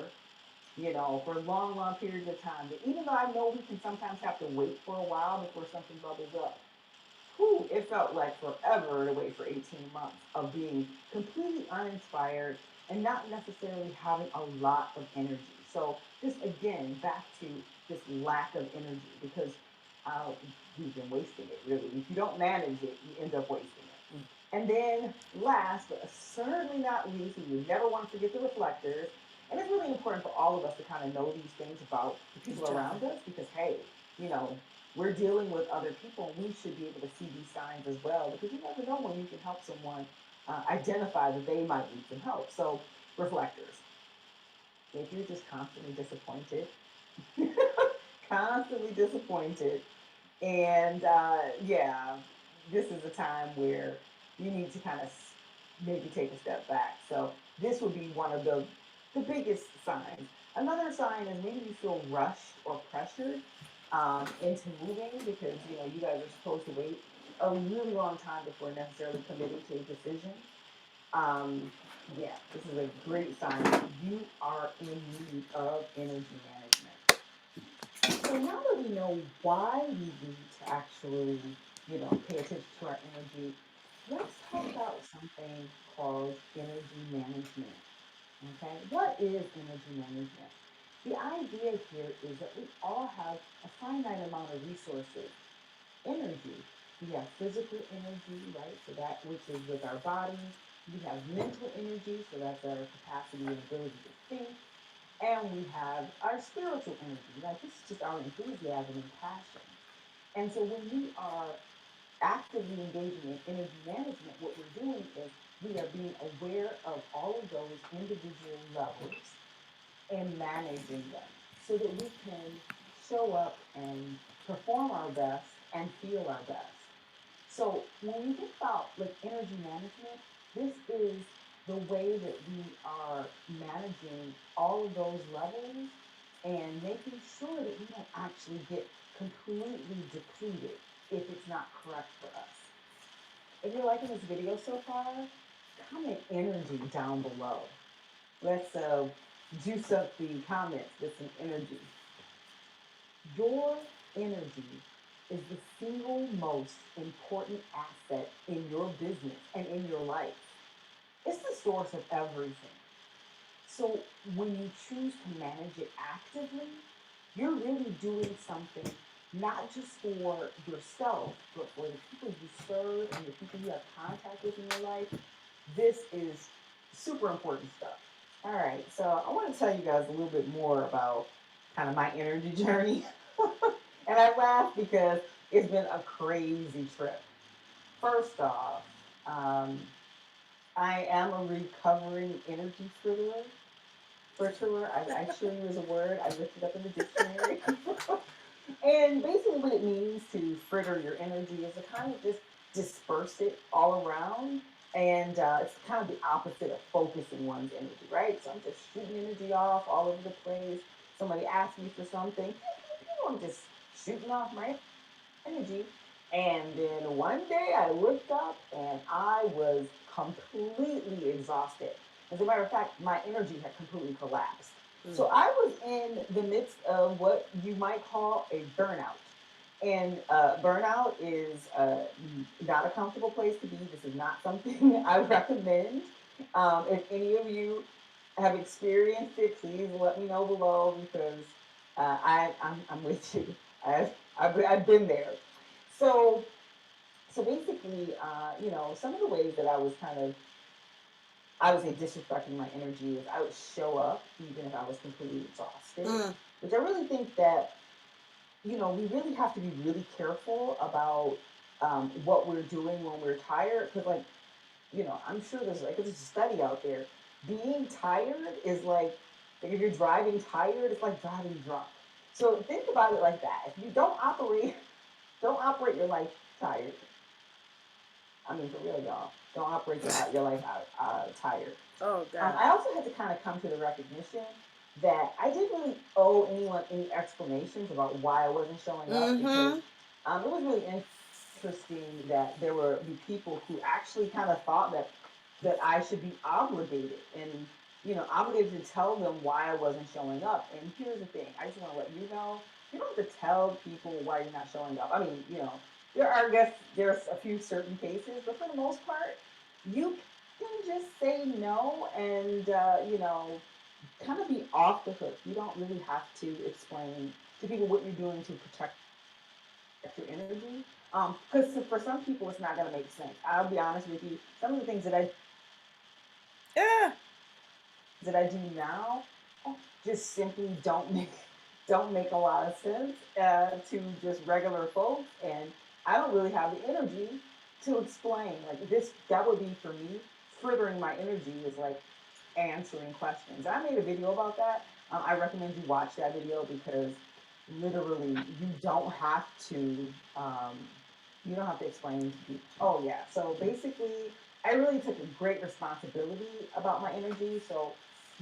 for long, long periods of time. But even though I know we can sometimes have to wait for a while before something bubbles up, whew, it felt like forever to wait for 18 months of being completely uninspired and not necessarily having a lot of energy. So, just again, back to this lack of energy because uh, we've been wasting it really. If you don't manage it, you end up wasting it. And then, last but certainly not least, we never want to forget the reflectors. And it's really important for all of us to kind of know these things about the people around us because, hey, you know, we're dealing with other people, and we should be able to see these signs as well because you never know when you can help someone identify that they might need some help. So, reflectors, if you're just constantly disappointed, constantly disappointed, and yeah, this is a time where you need to kind of maybe take a step back. So this would be one of the biggest signs. Another sign is maybe you feel rushed or pressured into moving because you guys are supposed to wait a really long time before necessarily committing to a decision. Um, yeah, this is a great sign that you are in need of energy management. So now that we know why we need to actually, pay attention to our energy, let's talk about something called energy management. Okay, what is energy management? The idea here is that we all have a finite amount of resources. Energy. We have physical energy, right? So that which is with our body. We have mental energy, so that's our capacity and ability to think. And we have our spiritual energy, like this is just our enthusiasm and passion. And so when we are actively engaging in energy management, what we're doing is we are being aware of all of those individual levels and managing them so that we can show up and perform our best and feel our best. So when we think about like energy management, this is the way that we are managing all of those levels and making sure that we don't actually get completely depleted if it's not correct for us. If you're liking this video so far, comment energy down below. Let's juice up the comments with some energy. Your energy is the single most important asset in your business and in your life. It's the source of everything. So when you choose to manage it actively, you're really doing something not just for yourself, but for the people you serve and the people you have contact with in your life. This is super important stuff. All right, so I want to tell you guys a little bit more about kind of my energy journey. And I laugh because it's been a crazy trip. First off, um, I am a recovering energy fritter. Fritter, I actually use a word. I looked it up in the dictionary. And basically, what it means to fritter your energy is to kind of just disperse it all around. And it's kind of the opposite of focusing one's energy, right? So I'm just shooting energy off all over the place. Somebody asks me for something, I'm just shooting off my energy. And then one day I looked up and I was completely exhausted. As a matter of fact, my energy had completely collapsed. So I was in the midst of what you might call a burnout. And burnout is not a comfortable place to be. This is not something I recommend. If any of you have experienced it, please let me know below because I'm with you. I've been there. So so basically, some of the ways that I was kind of, I would say, disrespecting my energy is I would show up even if I was completely exhausted, which I really think that, we really have to be really careful about what we're doing when we're tired. Because, like, I'm sure there's a study out there. Being tired is like if you're driving tired, it's like driving drunk. So think about it like that. If you don't operate your life tired, I mean, for real, y'all. Don't operate your life out tired. Oh God. I also had to kind of come to the recognition that I didn't really owe anyone any explanations about why I wasn't showing up because it was really interesting that there were the people who actually kind of thought that I should be obligated and obligated to tell them why I wasn't showing up. And here's the thing: I just want to let you know you don't have to tell people why you're not showing up. I mean, there are, I guess, there's a few certain cases, but for the most part, you can just say no and kind of be off the hook. You don't really have to explain to people what you're doing to protect your energy. Because for some people, it's not going to make sense. I'll be honest with you. Some of the things Yeah. that I do now just simply don't make a lot of sense to just regular folks, and I don't really have the energy to explain. Like this, that would be for me. Furthering my energy is like answering questions. I made a video about that. I recommend you watch that video because literally um, you don't have to explain to people. Oh yeah. So basically, I really took a great responsibility about my energy. So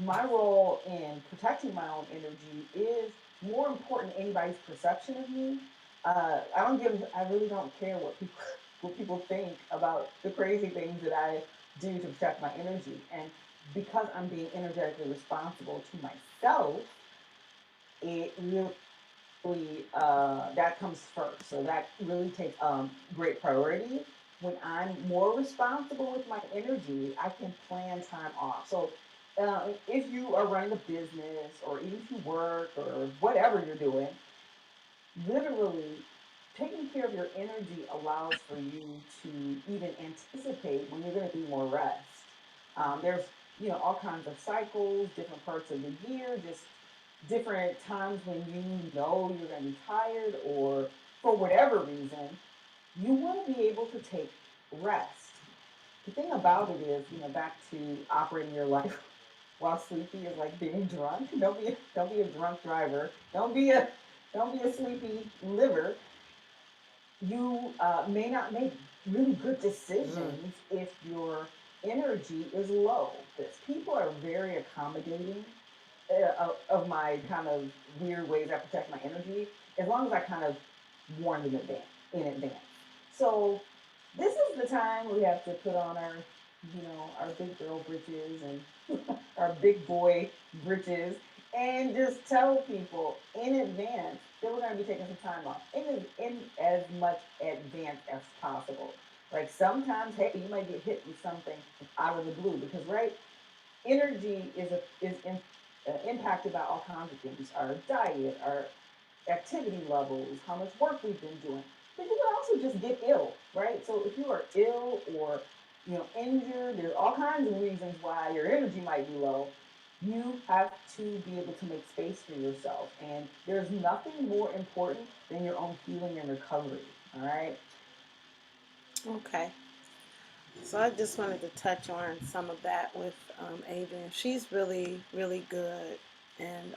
my role in protecting my own energy is more important than anybody's perception of me. I really don't care what people what people think about the crazy things that I do to protect my energy. And because I'm being energetically responsible to myself, it really that comes first. So that really takes great priority. When I'm more responsible with my energy, I can plan time off. So if you are running a business or even if you work or whatever you're doing, literally taking care of your energy allows for you to even anticipate when you're going to be more rest. There's all kinds of cycles, different parts of the year, just different times when you're going to be tired or for whatever reason, you want to be able to take rest. The thing about it is, back to operating your life while sleepy is like being drunk. Don't be a drunk driver. Don't be a sleepy liver. You may not make really good decisions if your energy is low. Because people are very accommodating of my kind of weird ways I protect my energy, as long as I kind of warn them in advance. So this is the time we have to put on our big girl britches and our big boy britches and just tell people in advance that we're going to be taking some time off in as much advance as possible. Like sometimes, hey, you might get hit with something out of the blue because right, energy is impacted by all kinds of things: our diet, our activity levels, how much work we've been doing. But you can also just get ill, right? So if you are ill or injured, there's all kinds of reasons why your energy might be low. You have to be able to make space for yourself, and there's nothing more important than your own healing and recovery. All right. Okay. So I just wanted to touch on some of that with Adrian. She's really, really good, and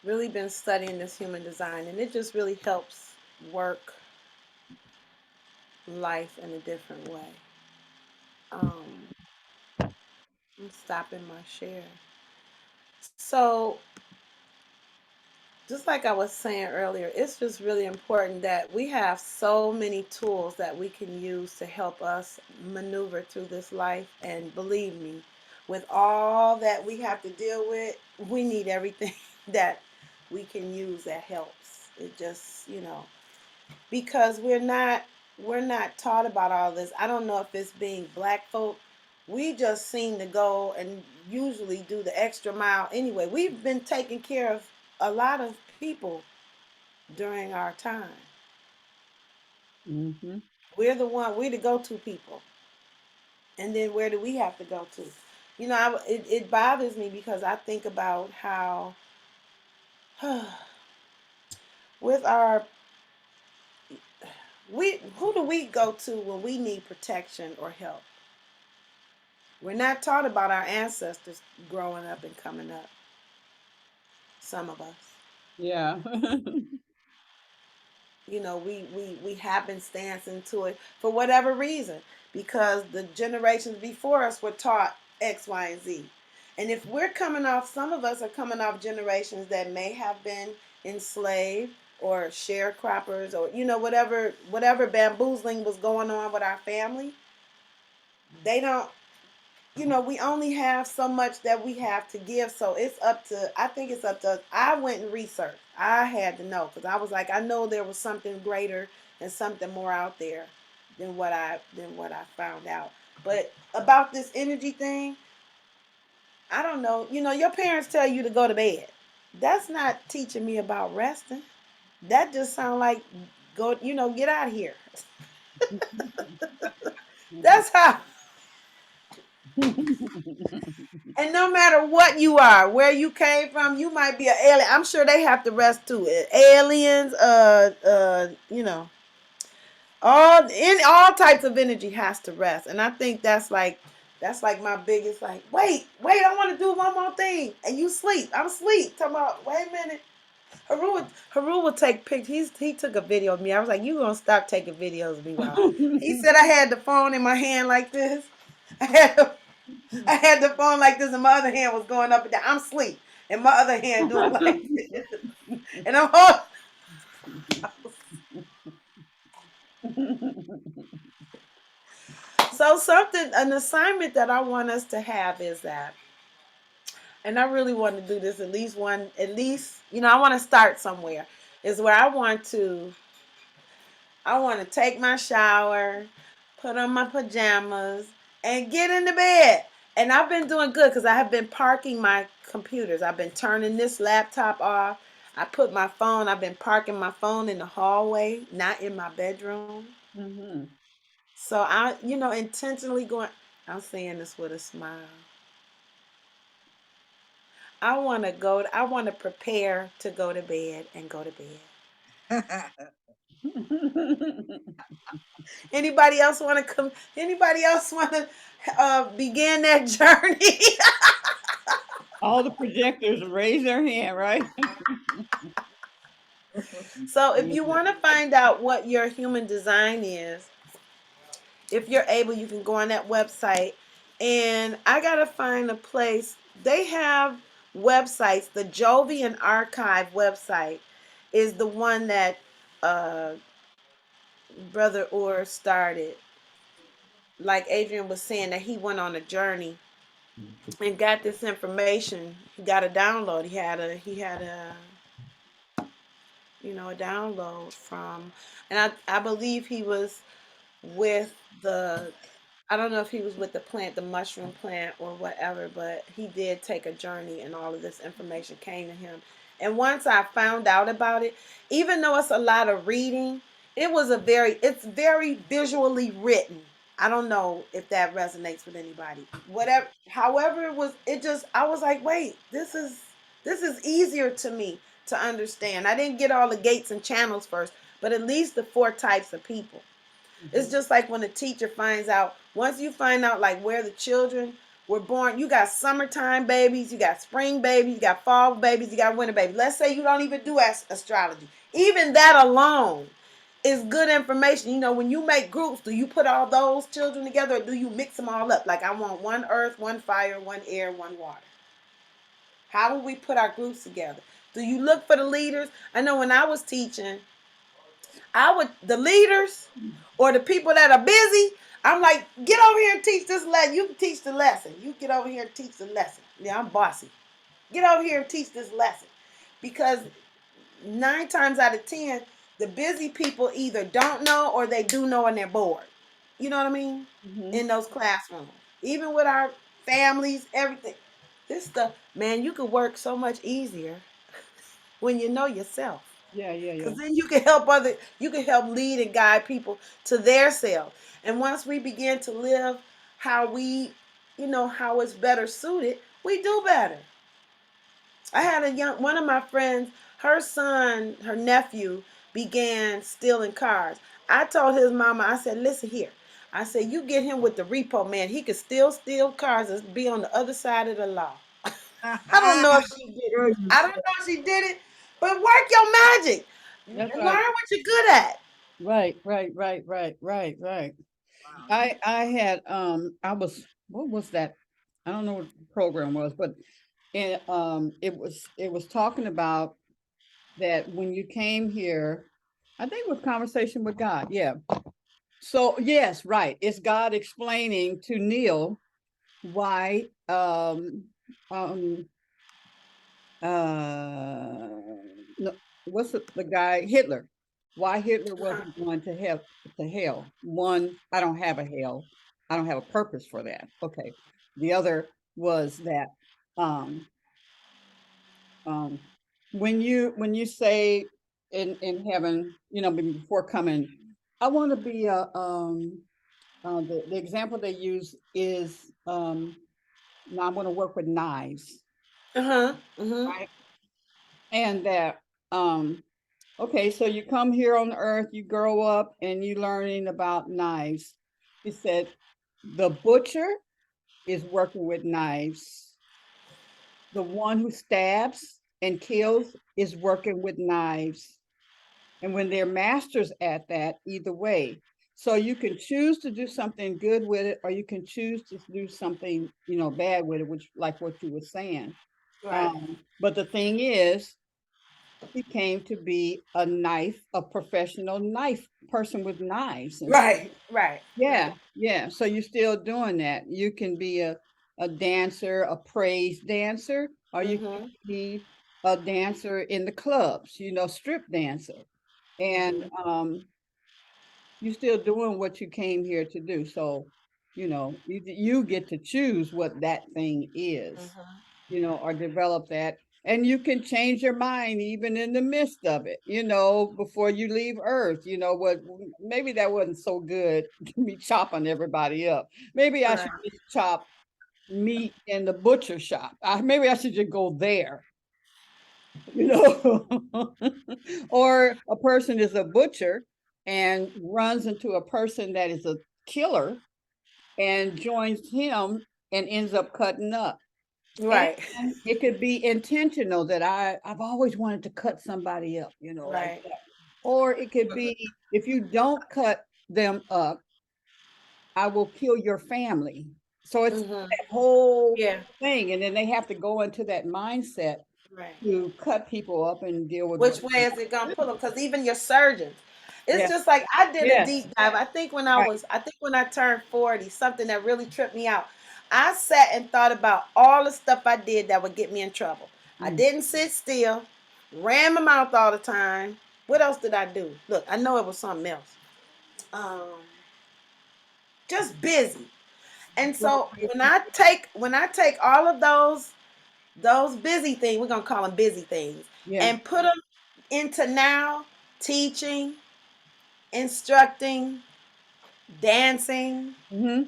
really been studying this human design, and it just really helps work life in a different way. Um, I'm stopping my share. So, just like I was saying earlier, it's just really important that we have so many tools that we can use to help us maneuver through this life. And believe me, with all that we have to deal with, we need everything that we can use that helps. It just, because we're not taught about all this. I don't know if it's being black folk. We just seem to go and usually do the extra mile anyway. We've been taking care of a lot of people during our time. Hmm. We're the go-to people. And then where do we have to go to? It bothers me because I think about how with our we who do we go to when we need protection or help? We're not taught about our ancestors growing up and coming up. Some of us, Yeah. we happenstance into it for whatever reason because the generations before us were taught X, Y, and Z. And if we're coming off, some of us are coming off generations that may have been enslaved or sharecroppers or whatever bamboozling was going on with our family. They don't we only have so much that we have to give. So I think it's up to us. I went and researched. I had to know because I was like, I know there was something greater and something more out there than what I found out. But about this energy thing, I don't know. Your parents tell you to go to bed. That's not teaching me about resting. That just sounds like get out of here. That's how. And no matter what you are, where you came from, you might be an alien. I'm sure they have to rest too. Aliens, all types of energy has to rest. And I think that's like my biggest wait, I want to do one more thing. And you sleep. I'm asleep. Talking about, wait a minute. Haru will take pictures. He took a video of me. I was like, you gonna stop taking videos of me while he said I had the phone in my hand like this. I had the I had the phone like this, and my other hand was going up and down. I'm asleep, and my other hand doing like this, and I'm holding. So an assignment that I want us to have is that, and I really want to do this I want to start somewhere. Is where I want to take my shower, put on my pajamas, and get into bed. And I've been doing good because I have been parking my computers. I've been turning this laptop off. I've been parking my phone in the hallway, not in my bedroom. Hmm. So intentionally going, I'm saying this with a smile. I want to prepare to go to bed and go to bed. Anybody else want to come? Anybody else want to begin that journey? All the projectors raise their hand, right? So, if you want to find out what your human design is, if you're able, you can go on that website. And I got to find a place. They have websites. The Jovian Archive website is the one that uh, Brother Orr started. Like Adrian was saying, that he went on a journey and got this information. He got a download. He had a download from, and I believe he was with the, I don't know if he was with the plant, the mushroom plant or whatever, but he did take a journey and all of this information came to him. And once I found out about it, even though it's a lot of reading, it's very visually written. I don't know if that resonates with anybody. Whatever, however I was like, wait, this is easier to me to understand. I didn't get all the gates and channels first, but at least the four types of people. It's just like when a teacher finds out, once you find out like where the children were born, you got summertime babies, you got spring babies, you got fall babies, you got winter babies. Let's say you don't even do astrology. Even that alone is good information. You know, when you make groups, do you put all those children together or do you mix them all up? Like I want one earth, one fire, one air, one water. How will we put our groups together? Do you look for the leaders? I know when I was teaching, the leaders or the people that are busy, I'm like, get over here and teach this lesson. You can teach the lesson. You get over here and teach the lesson. Yeah, I'm bossy. Get over here and teach this lesson. Because 9 times out of 10, the busy people either don't know or they do know and they're bored. You know what I mean? Mm-hmm. In those classrooms. Even with our families, everything. This stuff, man, you could work so much easier when you know yourself. Yeah, yeah, yeah. Because then you can help lead and guide people to their self. And once we begin to live how how it's better suited, we do better. I had one of my friends, her nephew began stealing cars. I told his mama, I said, listen here. I said, you get him with the repo man. He could still steal cars and be on the other side of the law. I don't know if she did it. Girl, you I don't know if she did it, but work your magic. That's Learn right. what you're good at. Right, right, right, right, right, right. wow. I had I was, what was that? I don't know what the program was, but it was talking about that when you came here, I think it was conversation with God. Yeah. So yes, right. It's God explaining to Neil why um no, what's the guy Hitler, why Hitler wasn't going to hell. One, I don't have a hell, I don't have a purpose for that. Okay. The other was that um um when you say in heaven, before coming, I want to be a the example they use is now I'm going to work with knives, Uh-huh. Uh-huh. right? And that okay, so you come here on earth, you grow up and you learning about knives. He said the butcher is working with knives. The one who stabs and kills is working with knives. And when they're masters at that, either way. So you can choose to do something good with it, or you can choose to do something, bad with it, which like what you were saying. Right. But the thing is, he came to be a professional knife person with knives. And so, Right. Right. yeah, Right. yeah. So you're still doing that. You can be a dancer, a praise dancer, or you can Mm-hmm. be a dancer in the clubs, strip dancer. And Mm-hmm. you're still doing what you came here to do. So, you get to choose what that thing is, Mm-hmm. or develop that. And you can change your mind even in the midst of it, before you leave Earth. What, maybe that wasn't so good, me chopping everybody up. Maybe I Right. should just chop meat in the butcher shop. Maybe I should just go there, you know. Or a person is a butcher and runs into a person that is a killer and joins him and ends up cutting up. And Right. it could be intentional that I've always wanted to cut somebody up, like Right. that. Or it could be, if you don't cut them up, I will kill your family. So it's Mm-hmm. that whole Yeah. thing. And then they have to go into that mindset Right. to cut people up and deal with what Which way they is it gonna want pull to them? do. Because even your surgeons, it's Yeah. just like I did a Yes. deep dive. Right. I think when I turned 40, something that really tripped me out. I sat and thought about all the stuff I did that would get me in trouble. I Mm. didn't sit still, ran my mouth all the time. What else did I do? Look, I know it was something else. Um, just busy. And so when I take all of those busy things, we're gonna call them busy things, Yeah. and put them into now teaching, instructing, dancing, Hmm.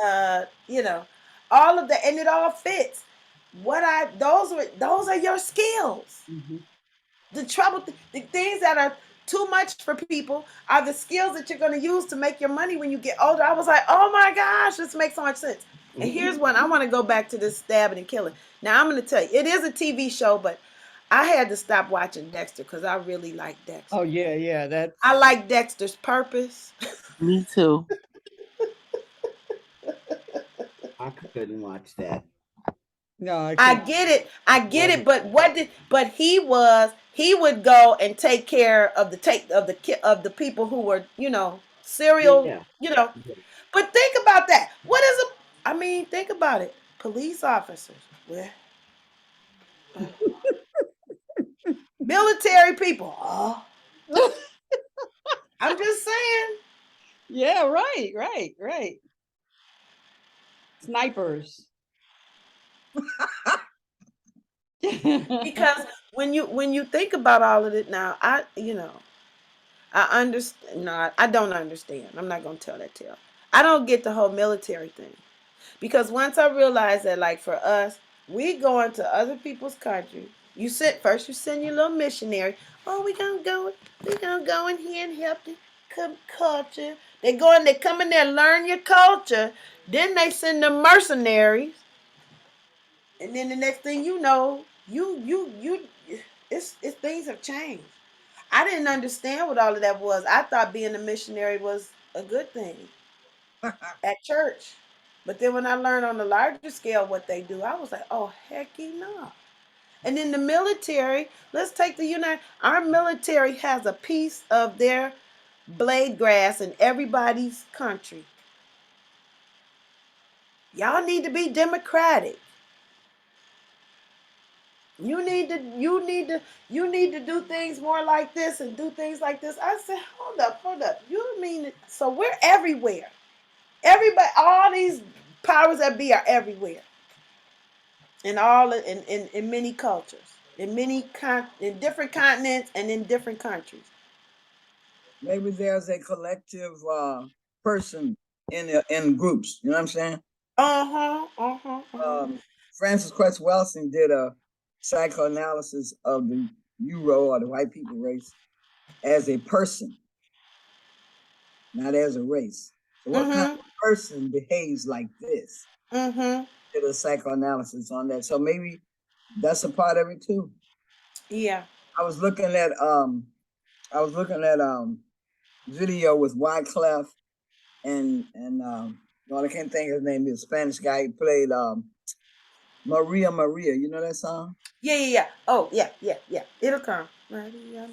uh, you know, all of that, and it all fits. Those are your skills. Hmm. The things that are too much for people are the skills that you're going to use to make your money when you get older. I was like, oh my gosh, this makes so much sense. And here's one. I want to go back to this stabbing and killing. Now, I'm going to tell you, it is a TV show, but I had to stop watching Dexter because I really like Oh Dexter. yeah, yeah. I like Dexter's purpose. Me too. I couldn't watch that. No, I I can't. get it. I get it. Wasn't But he would go and take care of the people who were, serial, yeah. Yeah. But think about that. What is a? I mean, think about it. Police officers, well, military people. Oh, I'm just saying. Yeah, right, right, right. Snipers. Because when you think about all of it now, I understand. No, I don't understand. I'm not gonna tell that tale. I don't get the whole military thing. Because once I realized that, like for us, we go into other people's country. You send your little missionary. Oh, we gonna go in here and help the culture. They come in there and learn your culture. Then they send the mercenaries, and then the next thing you know, it's things have changed. I didn't understand what all of that was. I thought being a missionary was a good thing at church. But then when I learned on a larger scale what they do, I was like, oh, hecky no. And in the military, let's take our military has a piece of their blade grass in everybody's country. Y'all need to be democratic. You need to do things more like this and do things like this. I said, hold up. You mean it? So we're everywhere. Everybody, all these powers that be are everywhere. In many cultures, in different continents and in different countries. Maybe there's a collective person in groups. You know what I'm saying? Uh-huh. Francis Cress Welsing did a psychoanalysis of the Euro or the white people race as a person, not as a race. So what kind of person behaves like this? Did a psychoanalysis on that. So maybe that's a part of it too. Yeah. I was looking at video with Wyclef and well, I can't think of his name. He's a Spanish guy. He played Maria Maria. You know that song? Yeah. Oh, yeah. It'll come. Maria.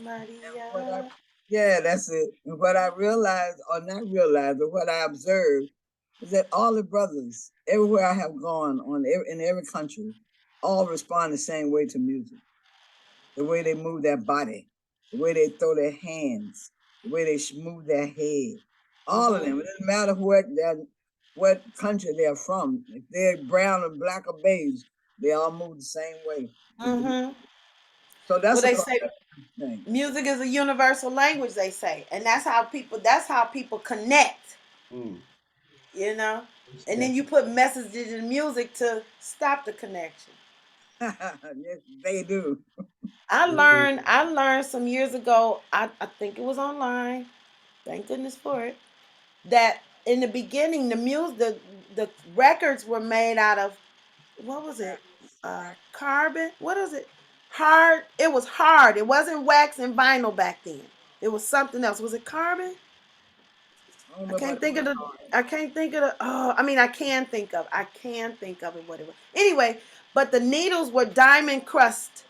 Yeah, that's it. And what I realized, or not realized, but what I observed is that all the brothers, everywhere I have gone in every country, all respond the same way to music. The way they move their body, the way they throw their hands, the way they move their head. All of them. It doesn't matter what country they're from. If they're brown or black or beige, they all move the same way. So that's they say thing. music is a universal language, they say. And that's how people connect. You know? And then you put messages in music to stop the connection. Yes, they do. I learned some years ago, I think it was online, thank goodness for it, that in the beginning the records were made out of, what was it? Carbon? What is it? Hard. It was hard. It wasn't wax and vinyl back then. It was something else. Was it carbon? I can't think of the. I can't think of the. Oh, I mean, I can think of. I can think of it. What it was. Anyway, but the needles were diamond crust.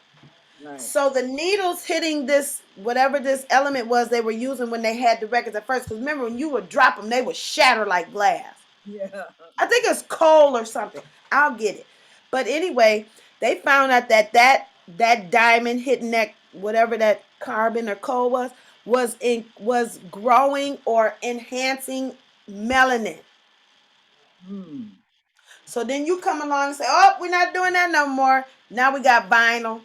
Right. So the needles hitting this, whatever this element was they were using when they had the records at first. Because remember, when you would drop them, they would shatter like glass. Yeah. I think it's coal or something. I'll get it. But anyway, they found out that diamond hitting that, whatever that carbon or coal was growing or enhancing melanin. So then you come along and say, oh, we're not doing that no more. Now we got vinyl.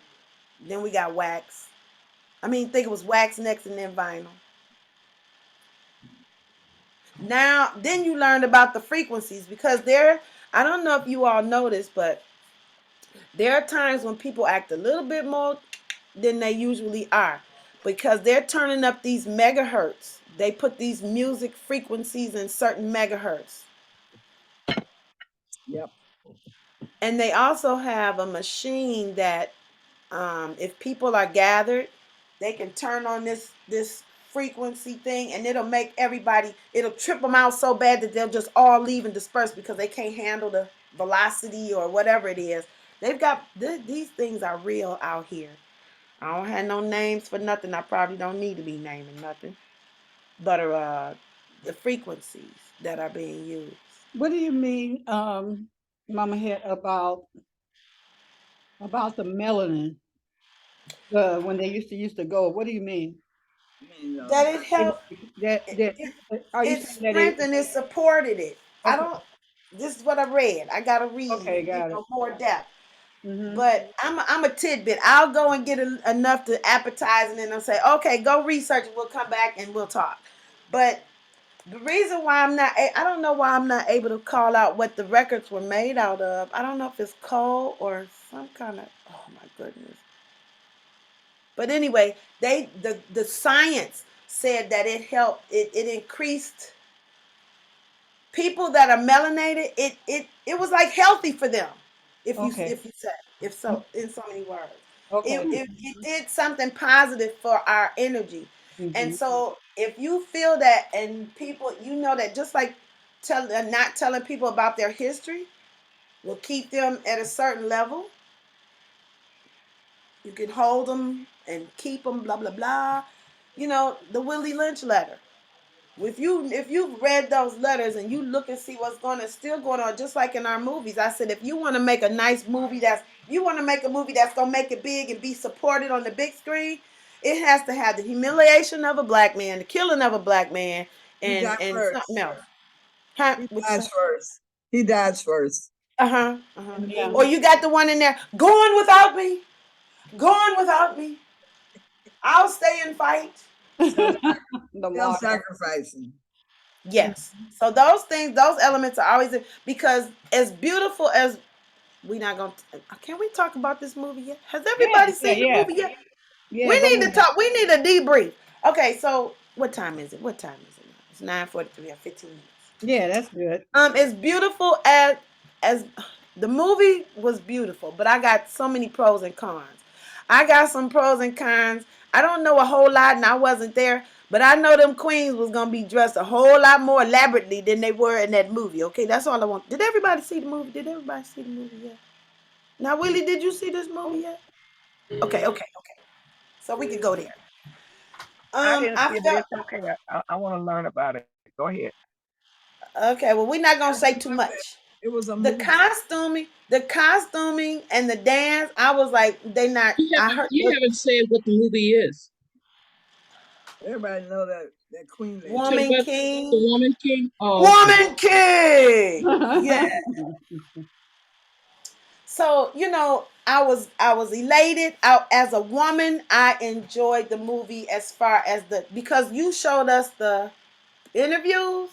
Then we got wax. I think it was wax next and then vinyl. Now, then you learned about the frequencies, because I don't know if you all noticed, but there are times when people act a little bit more than they usually are. because they're turning up these megahertz. They put these music frequencies in certain megahertz. Yep. And they also have a machine that, if people are gathered, they can turn on this frequency thing, and it'll make everybody. It'll trip them out so bad that they'll just all leave and disperse because they can't handle the velocity or whatever it is. They've got these things are real out here. I don't have no names for nothing. I probably don't need to be naming nothing, but the frequencies that are being used. What do you mean, Mama Head, about the melanin? When they used to go, what do you mean? I mean, That it helped. That It, are you it saying that it? strengthened, it supported it. I Okay, don't. This is what I read. I gotta read, okay, got it. more depth. Mm-hmm. But I'm a tidbit. I'll go and get enough to appetize, and then I'll say, okay, go research, and we'll come back and we'll talk. But the reason why I don't know why I'm not able to call out what the records were made out of. I don't know if it's coal or some kind of. Oh my goodness. But anyway, the science said that it helped. It increased people that are melanated. It was like healthy for them. Okay, If you say, if so, in so many words, okay. it did something positive for our energy. And Mm-hmm. so if you feel that, and people, that just like not telling people about their history will keep them at a certain level. You can hold them and keep them, blah blah blah. The Willie Lynch letter. If you've read those letters and you look and see what's still going on, just like in our movies, I said, if you want to make a nice movie you want to make a movie that's gonna make it big and be supported on the big screen, it has to have the humiliation of a black man, the killing of a black man, he and died something first. else. Huh? He What you say? dies first. He dies first. Uh-huh. Uh-huh. Yeah. Or you got the one in there, going without me, going without me. I'll stay and fight. Self The martyr. sacrificing. Yes. So those things, those elements are always because as beautiful as we not gonna can we talk about this movie yet? Has Yeah, everybody yeah, seen the yeah, movie yet? yeah. We Go need to ahead. talk. We need a debrief. Okay, so what time is it? What time is it now? It's 9:43 or 15 minutes. Yeah, that's good. As beautiful as the movie was beautiful, but I got so many pros and cons. I got some pros and cons. I don't know a whole lot, and I wasn't there, but I know them queens was gonna be dressed a whole lot more elaborately than they were in that movie. Okay, that's all I want. Did everybody see the movie? Did everybody see the movie yet? Now, Willie, did you see this movie yet? Okay, okay, okay. So we could go there. I didn't I see it, but felt it's okay. I want to learn about it. Go ahead. okay. Well, we're not gonna That's say too enough. much. It was a The movie. costuming, and the dance. I was like, they not. I heard You haven't said what the movie is. Everybody know that Queen You lady. talking Woman about the King, Woman King? Oh, okay. Woman King. Yeah. So I was elated. As a woman, I enjoyed the movie as far as because you showed us the interviews.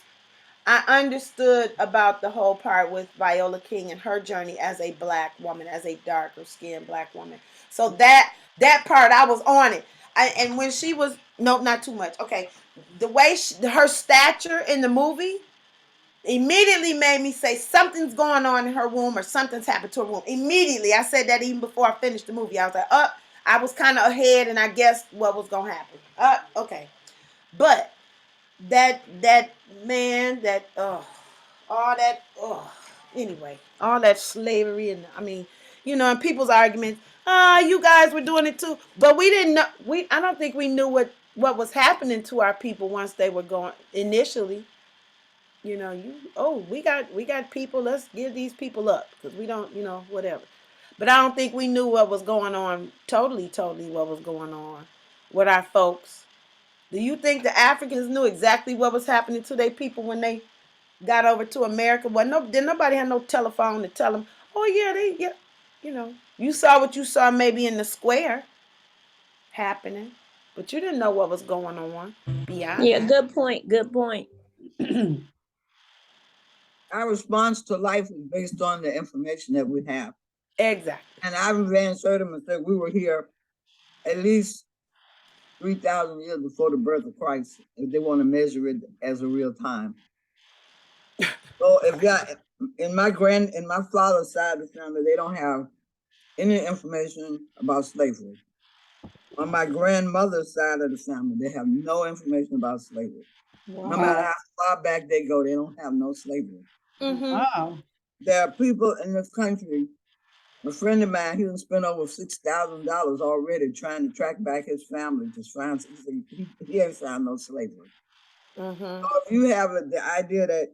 I understood about the whole part with Viola King and her journey as a black woman, as a darker skinned black woman. So that part I was on it. And when she was no, not too much. Okay, the way her stature in the movie immediately made me say something's going on in her womb or something's happened to her womb. Immediately, I said that even before I finished the movie. I was like, I was kind of ahead, and I guessed what was gonna happen. Okay, but that man, all that, anyway, all that slavery, and I mean, and people's arguments. You guys were doing it too, but we didn't know. I don't think we knew what was happening to our people once they were going initially. We got people. Let's give these people up because we don't, whatever. But I don't think we knew what was going on. Totally, what was going on with our folks. Do you think the Africans knew exactly what was happening to their people when they got over to America? Well, didn't nobody have no telephone to tell them. Oh yeah, yeah. You saw what you saw maybe in the square happening, but you didn't know what was going on beyond Yeah, that. good point. Good point. Our response to life is based on the information that we have. Exactly. And Ivan Van Sertima said we were here at least 3,000 years before the birth of Christ, if they want to measure it as a real time. So if in my father's side of the family, they don't have any information about slavery. On my grandmother's side of the family, they have no information about slavery. Wow. No matter how far back they go, they don't have no slavery. Wow. There are people in this country. A friend of mine, he done spent over $6,000 already trying to track back his family to find. He ain't found no slavery. So if you have the idea that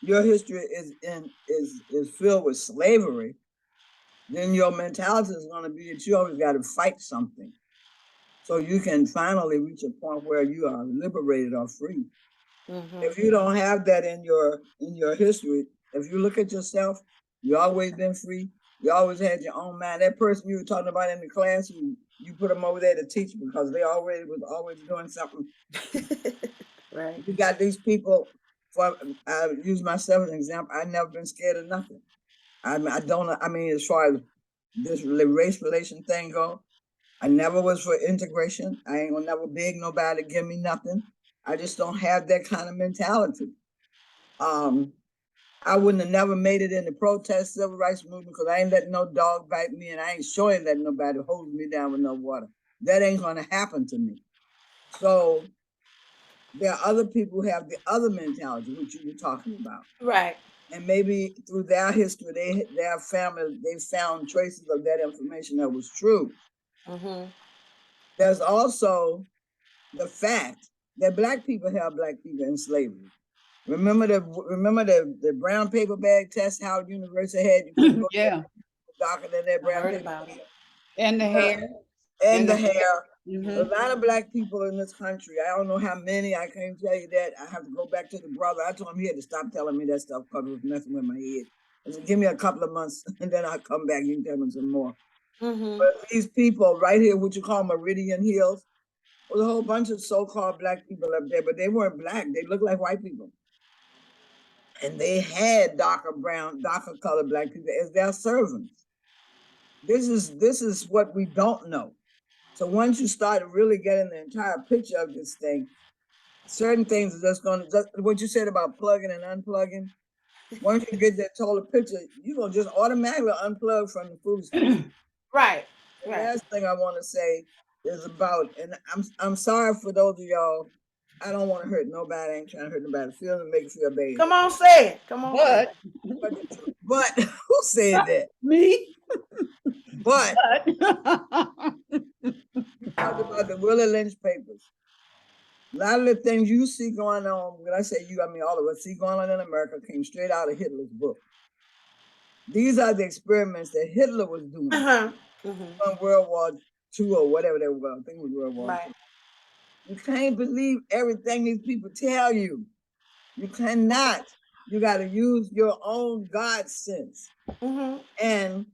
your history is filled with slavery, then your mentality is going to be that you always got to fight something, so you can finally reach a point where you are liberated or free. If you don't have that in your history, if you look at yourself, you always been free. You always had your own mind. That person you were talking about in the class, you put them over there to teach because they already was always doing something. Right. You got these people. I use myself as an example. I've never been scared of nothing. I mean, as far as this race relation thing go, I never was for integration. I ain't gonna never beg nobody to give me nothing. I just don't have that kind of mentality. I wouldn't have never made it in the protest civil rights movement because I ain't letting no dog bite me, and I ain't showing letting nobody hold me down with no water. That ain't gonna happen to me. So there are other people who have the other mentality, which you were talking about. Right. And maybe through their history, their family, they found traces of that information that was true. There's also the fact that Black people held Black people in slavery. Remember the brown paper bag test Howard University had? You couldn't go darker than that brown paper bag. And the hair. And the hair. A lot of Black people in this country, I don't know how many, I can't tell you that. I have to go back to the brother. I told him he had to stop telling me that stuff because it was messing with my head. I said, give me a couple of months and then I'll come back. You can tell me some more. But these people right here, what you call Meridian Hills, was a whole bunch of so-called Black people up there, but they weren't Black. They looked like white people. And they had darker colored Black people as their servants. This is what we don't know. So once you start really getting the entire picture of this thing, certain things are just what you said about plugging and unplugging. Once you get that total picture, you're gonna just automatically unplug from the foolishness. Right. The last thing I want to say is about, and I'm sorry for those of y'all. I don't want to hurt nobody. I ain't trying to hurt nobody. Feel and make you feel bad. Come on, say it. Come on. But who said that? Me. But talk about the Willie Lynch papers. A lot of the things you see going on, when I say you, I mean all of us, see going on in America came straight out of Hitler's book. These are the experiments that Hitler was doing on World War II or whatever they were. I think it was World War II. You can't believe everything these people tell you. You cannot. You got to use your own God sense. And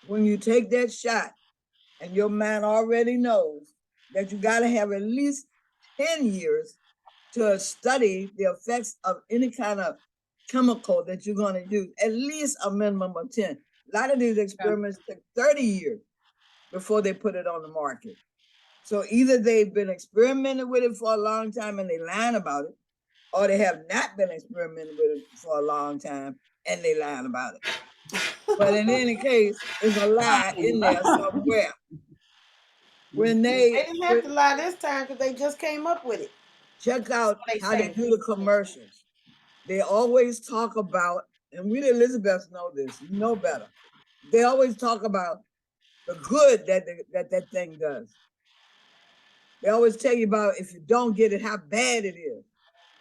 when you take that shot and your mind already knows that you got to have at least 10 years to study the effects of any kind of chemical that you're going to use, at least a minimum of 10. A lot of these experiments took 30 years before they put it on the market. So either they've been experimenting with it for a long time and they lying about it, or they have not been experimenting with it for a long time and they lying about it. But in any case, there's a lie in there somewhere. When they didn't have to lie this time because they just came up with it. Check out how they do the commercials. They always talk about, and we the Elizabeths know this, you know better. They always talk about the good that thing does. They always tell you about if you don't get it, how bad it is.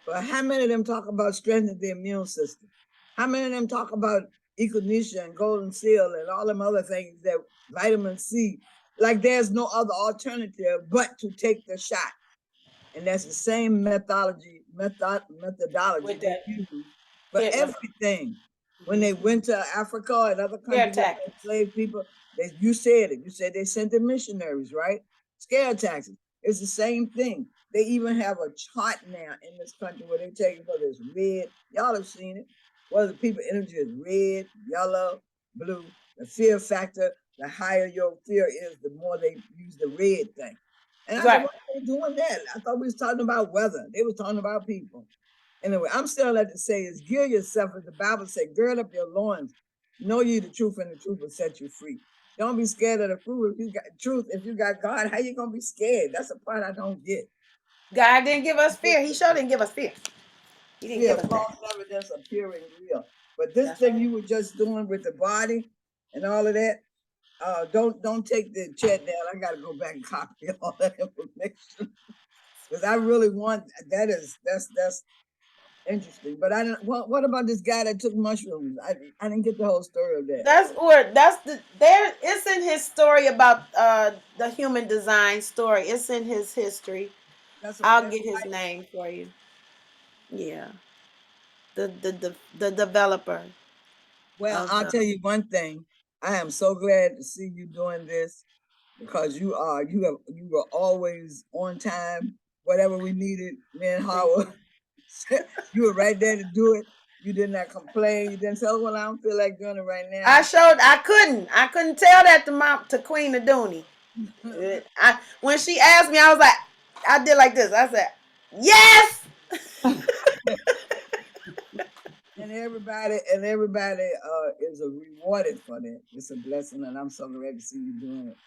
But how many of them talk about strengthening the immune system? How many of them talk about echinacea and golden seal and all them other things, that vitamin C? Like there's no other alternative but to take the shot. And that's the same methodology they use for everything. When they went to Africa and other countries that enslaved people, you said it. You said they sent the missionaries, right? Scare tactics. It's the same thing. They even have a chart now in this country where they take it for this red. Y'all have seen it. Whether the people energy is red, yellow, blue. The fear factor, the higher your fear is, the more they use the red thing. And I said, Right. why are they doing that? I thought we was talking about weather. They was talking about people. Anyway, I'm still at to say is gear yourself, as the Bible said, gird up your loins. Know ye the truth, and the truth will set you free. Don't be scared of the truth. If you got truth, if you got God, how you gonna be scared? That's the part I don't get. God didn't give us fear. He sure didn't give us fear. He didn't Fear, give us that. false evidence appearing real. But this That's thing right. you were just doing with the body and all of that, don't take the chat down. I gotta go back and copy all that information because I really want that's interesting. But I don't. What about this guy that took mushrooms? I didn't get the whole story of that. It's in his story about the human design story. It's in his history. That's I'll that's get his right. name for you. Yeah. The developer Well, of I'll the tell you one thing. I am so glad to see you doing this because you were always on time. Whatever we needed, me and Thank Howard, you. you were right there to do it. You did not complain. You didn't say, "Oh, well, I don't feel like doing it right now." I couldn't tell that to Queen Aduni. When she asked me, I was like, I did like this. I said, yes. And everybody is rewarded for that. It's a blessing, and I'm so glad to see you doing it.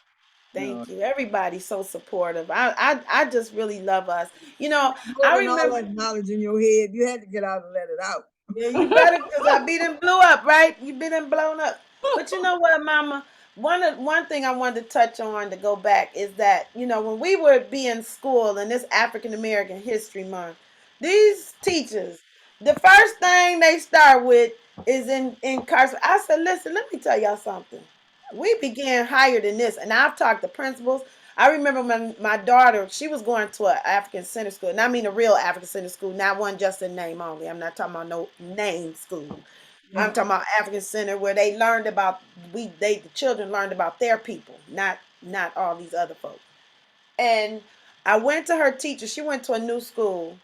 No, Thank you. Everybody's so supportive. I just really love us. You know, I holding all remember. that knowledge in your head, you had to get out and let it out. Yeah, you better, because I be done blew up, right? You been done blown up. But you know what, Mama? One thing I wanted to touch on to go back is that, when we were being schooled in this African American History Month, these teachers, the first thing they start with is in incarceration. I said, listen, let me tell y'all something. We began higher than this, and I've talked to principals. I remember when my daughter, she was going to an African center school, and I mean a real African center school, not one just in name only. I'm not talking about no name school. I'm Yeah. talking about African center where they learned about the children learned about their people, not all these other folks. And I went to her teacher. She went to a new school,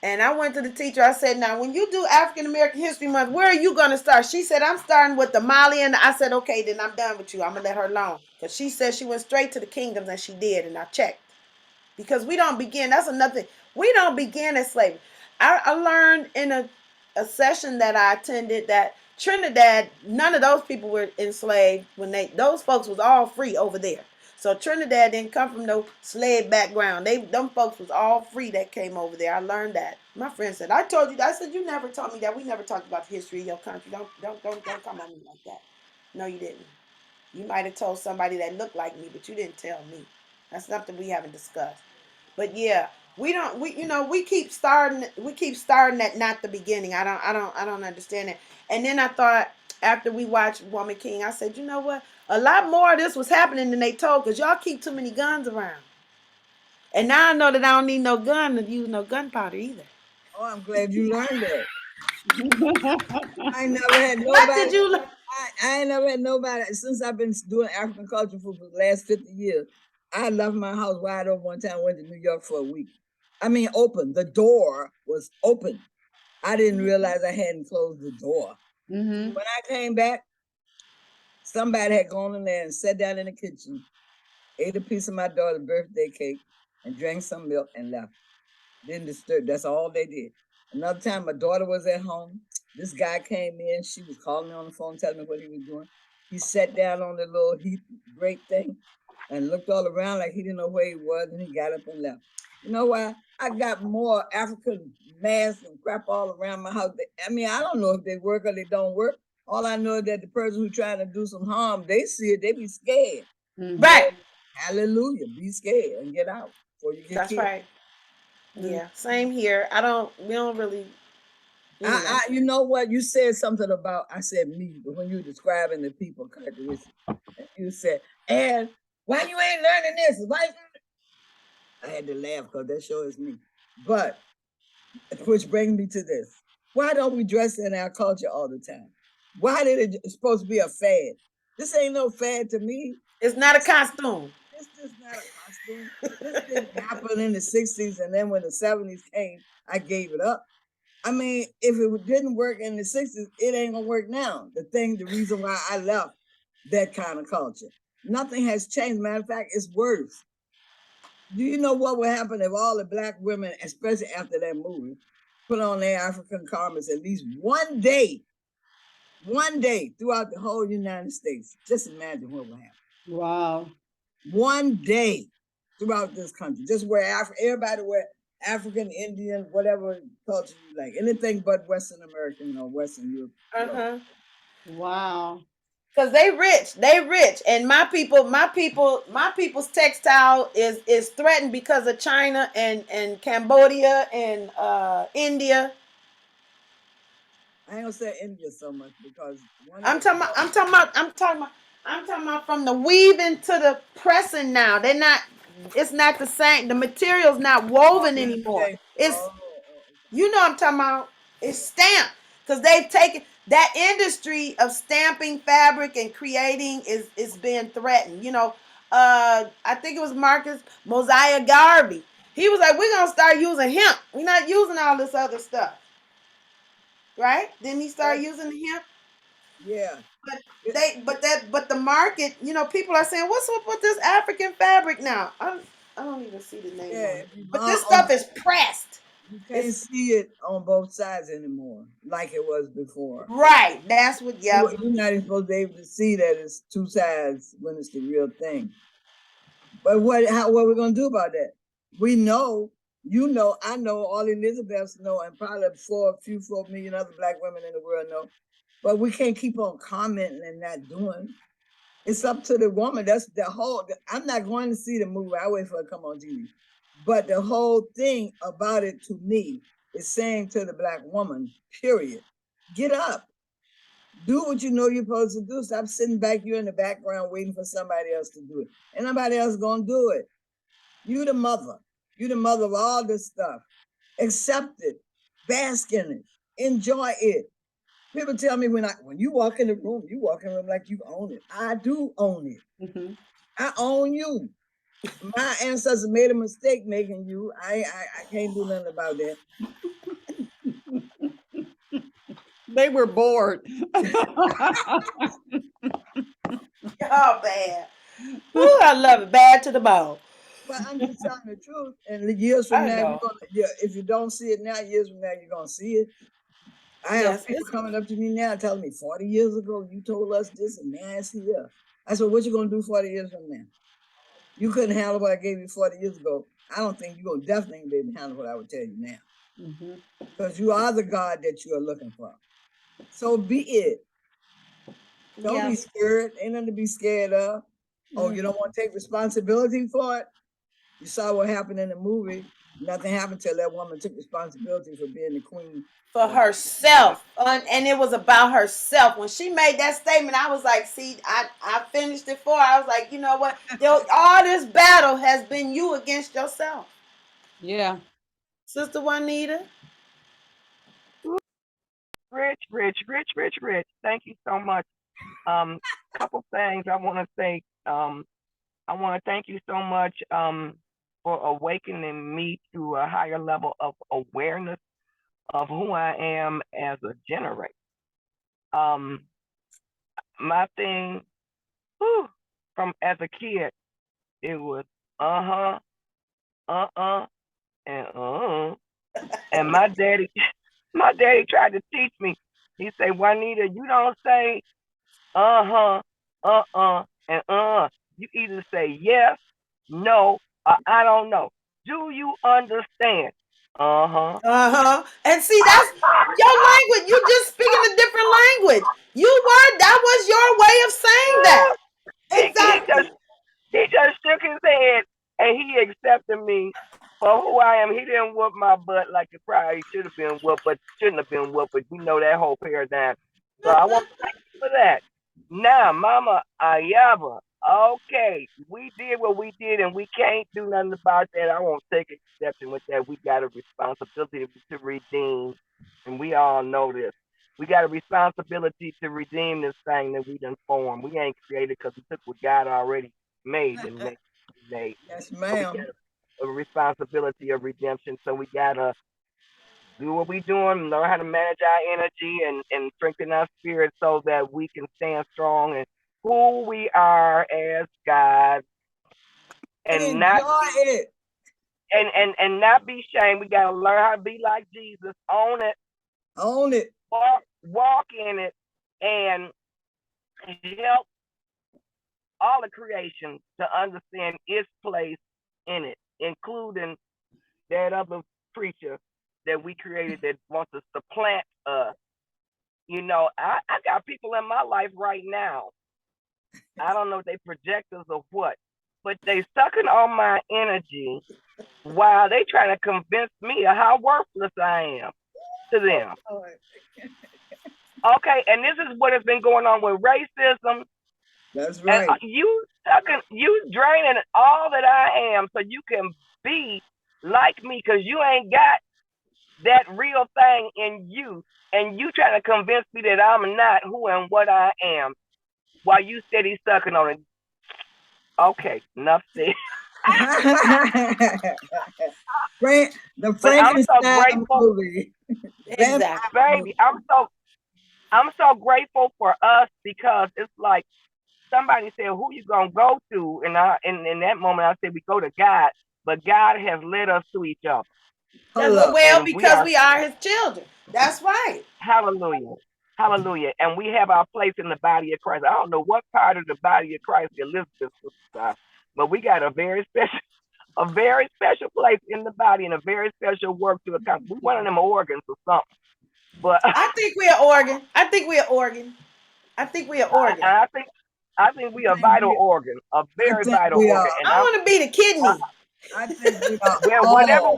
and I went to the teacher. I said, now, when you do African American History Month, where are you going to start? She said, I'm starting with the Mali. And I said, okay, then I'm done with you. I'm going to let her alone. Because she said she went straight to the kingdoms, and she did. And I checked. Because we don't begin, that's another thing. We don't begin as slavery. I learned in a session that I attended that Trinidad, none of those people were enslaved those folks was all free over there. So Trinidad didn't come from no slave background. Them folks was all free that came over there. I learned that. My friend said, I told you that. I said, you never told me that. We never talked about the history of your country. Don't come on me like that. No, you didn't. You might have told somebody that looked like me, but you didn't tell me. That's something we haven't discussed. But yeah, we keep starting at not the beginning. I don't understand it. And then I thought, after we watched Woman King, I said, you know what? A lot more of this was happening than they told, because y'all keep too many guns around. And now I know that I don't need no gun to use no gunpowder either. Oh, I'm glad you learned that. I ain't never had What nobody. did you learn? I ain't never had nobody since I've been doing African culture for the last 50 years. I left my house wide open one time, went to New York for a week. I mean, open. The door was open. I didn't realize I hadn't closed the door. Mm-hmm. When I came back, somebody had gone in there and sat down in the kitchen, ate a piece of my daughter's birthday cake, and drank some milk and left. Didn't disturb. That's all they did. Another time, my daughter was at home. This guy came in. She was calling me on the phone, telling me what he was doing. He sat down on the little heat grate thing and looked all around like he didn't know where he was, and he got up and left. You know why? I got more African masks and crap all around my house. I mean, I don't know if they work or they don't work. All I know is that the person who's trying to do some harm, they see it, they be scared. Mm-hmm. Right. So, hallelujah, be scared and get out before you get That's killed. right. Yeah. Same here. We don't really, You know what? You said something about, I said me, but when you were describing the people characteristics, you said, and why you ain't learning this? I had to laugh because that show is me. But, which brings me to this. Why don't we dress in our culture all the time? Why did it's supposed to be a fad? This ain't no fad to me. it's not a costume. This is not a costume. This didn't happen in the 60s, and then when the 70s came, I gave it up. I mean, if it didn't work in the 60s, it ain't gonna work now. The reason why I left that kind of culture. Nothing has changed. Matter of fact, it's worse. Do you know what would happen if all the black women, especially after that movie, put on their African garments at least one day throughout the whole United States? Just imagine what would happen. Wow. One day throughout this country, just wear everybody wear African, Indian, whatever culture you like, anything but Western American or Western Europe. Wow. Cause they rich, and my people's textile is threatened because of China and Cambodia and India. I ain't gonna say India so much because I'm talking about from the weaving to the pressing now. It's not the same. The material's not woven anymore. It's you know what I'm talking about. It's stamped because they've taken that industry of stamping fabric and creating is being threatened. I think it was Marcus Mosiah Garvey. He was like, we're gonna start using hemp. We're not using all this other stuff. Right? Didn't he start using the hemp? Yeah. But the market, people are saying, what's up with this African fabric now? I don't even see the name on it. But this stuff is pressed. You can't see it on both sides anymore like it was before. Right. That's what, yeah. You're not even supposed to be able to see that it's two sides when it's the real thing. But what are we going to do about that? We know, I know, all Elizabeths know, and probably 4 million other black women in the world know. But we can't keep on commenting and not doing. It's up to the woman. That's the whole. I'm not going to see the movie. I wait for it to come on TV. But the whole thing about it to me is saying to the black woman, period, get up. Do what you know you're supposed to do. Stop sitting back, you're in the background waiting for somebody else to do it. And nobody else gonna do it. You the mother. You the mother of all this stuff. Accept it. Bask in it. Enjoy it. People tell me when you walk in the room, you walk in the room like you own it. I do own it. Mm-hmm. I own you. My ancestors made a mistake making you. I can't do nothing about that. They were bored. Oh, bad. Ooh, I love it. Bad to the bone. But I'm just telling the truth. And years from now, if you don't see it now, years from now, you're going to see it. I have people coming up to me now telling me 40 years ago, you told us this and now it's here. I said, what you going to do 40 years from now? You couldn't handle what I gave you 40 years ago. I don't think you're going to definitely be able to handle what I would tell you now. Because you are the God that you are looking for. So be it. Don't be scared. Ain't nothing to be scared of. Oh, you don't want to take responsibility for it? You saw what happened in the movie. Nothing happened till that woman took responsibility for being the queen. For herself. And it was about herself. When she made that statement, I was like, see, I finished it for her. I was like, you know what? All this battle has been you against yourself. Yeah. Sister Juanita. Rich. Thank you so much. Couple things I want to say. I want to thank you so much for awakening me to a higher level of awareness of who I am as a generator. My thing, from as a kid, it was and and my daddy tried to teach me. He said, Juanita, you don't say and you either say yes, no, or I don't know. Do you understand? And see, that's your language. You just speaking a different language. That was your way of saying that. Exactly. He just shook his head and he accepted me for who I am. He didn't whoop my butt like it probably should have been whooped, but shouldn't have been whooped. But we know that whole paradigm. So I want to thank you for that. Now, Mama Ayaba, okay, we did what we did and we can't do nothing about that. I won't take exception with that. We got a responsibility to redeem, and we all know this. We got a responsibility to redeem this thing that we done formed. We ain't created because we took what God already made and made. Yes, ma'am. So a responsibility of redemption. So we gotta do what we doing, learn how to manage our energy and strengthen our spirit so that we can stand strong and who we are as God and enjoy it. and not be shamed. We gotta learn how to be like Jesus. Own it. Own it. Walk in it, and help all of creation to understand its place in it, including that other creature that we created that wants to supplant us. You know, I got people in my life right now. I don't know if they projectors or what, but they sucking on my energy while they trying to convince me of how worthless I am to them. Okay, and this is what has been going on with racism. That's right. And you draining all that I am so you can be like me, because you ain't got that real thing in you, and you trying to convince me that I'm not who and what I am while you steady sucking on it. Okay, enough said. The But I'm so Frankenstein grateful, movie. Exactly. baby. I'm so grateful for us, because it's like somebody said, "Who you gonna go to?" And in that moment, I said, "We go to God." But God has led us to each other. Well, because we are His children. That's right. Hallelujah. Hallelujah. And we have our place in the body of Christ. I don't know what part of the body of Christ Elizabeth was, but we got a very special place in the body and a very special work to accomplish. We one of them organs or something. But I think we're organ. I think we're organ. I think we a vital organ, a very vital organ. And I want to be the kidney. I think we are well, whatever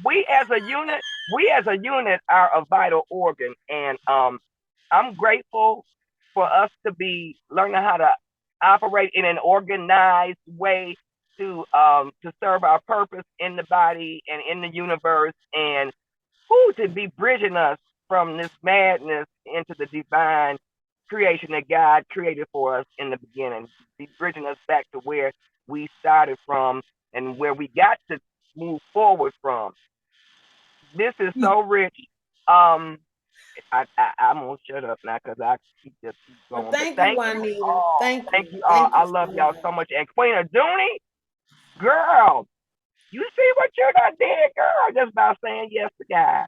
we as a unit are a vital organ, and I'm grateful for us to be learning how to operate in an organized way to serve our purpose in the body and in the universe, and to be bridging us from this madness into the divine creation that God created for us in the beginning, be bridging us back to where we started from and where we got to move forward from. This is so rich. I'm gonna shut up now because I just keep going. Well, thank but you, Juanita. Thank you all. I love y'all so much. And Queen Aduni, girl, you see what you done did, girl? Just by saying yes to God.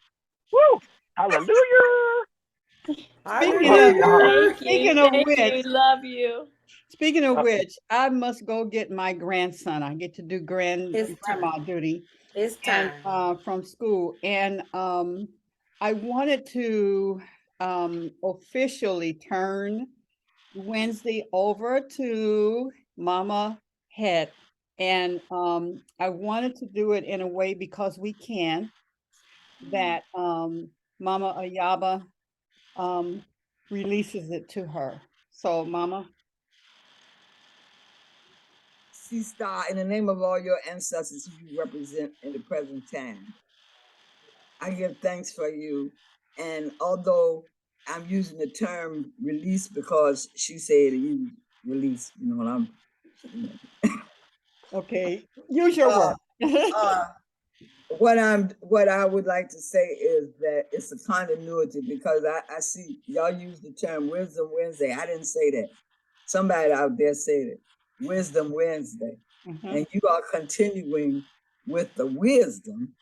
Woo! Hallelujah. Speaking of which, love you. Speaking of which, I must go get my grandson. I get to do grandma duty. It's time. And, from school. And I wanted to officially turn Wednesday over to Mama Het. And I wanted to do it in a way, because we can, that Mama Ayaba releases it to her. So, Mama. Star, in the name of all your ancestors who you represent in the present time, I give thanks for you. And although I'm using the term release because she said you release, you know what I'm. Okay, use your word. What I would like to say is that it's a continuity, because I see y'all use the term Wisdom Wednesday. I didn't say that. Somebody out there said it. Wisdom Wednesday. And you are continuing with the wisdom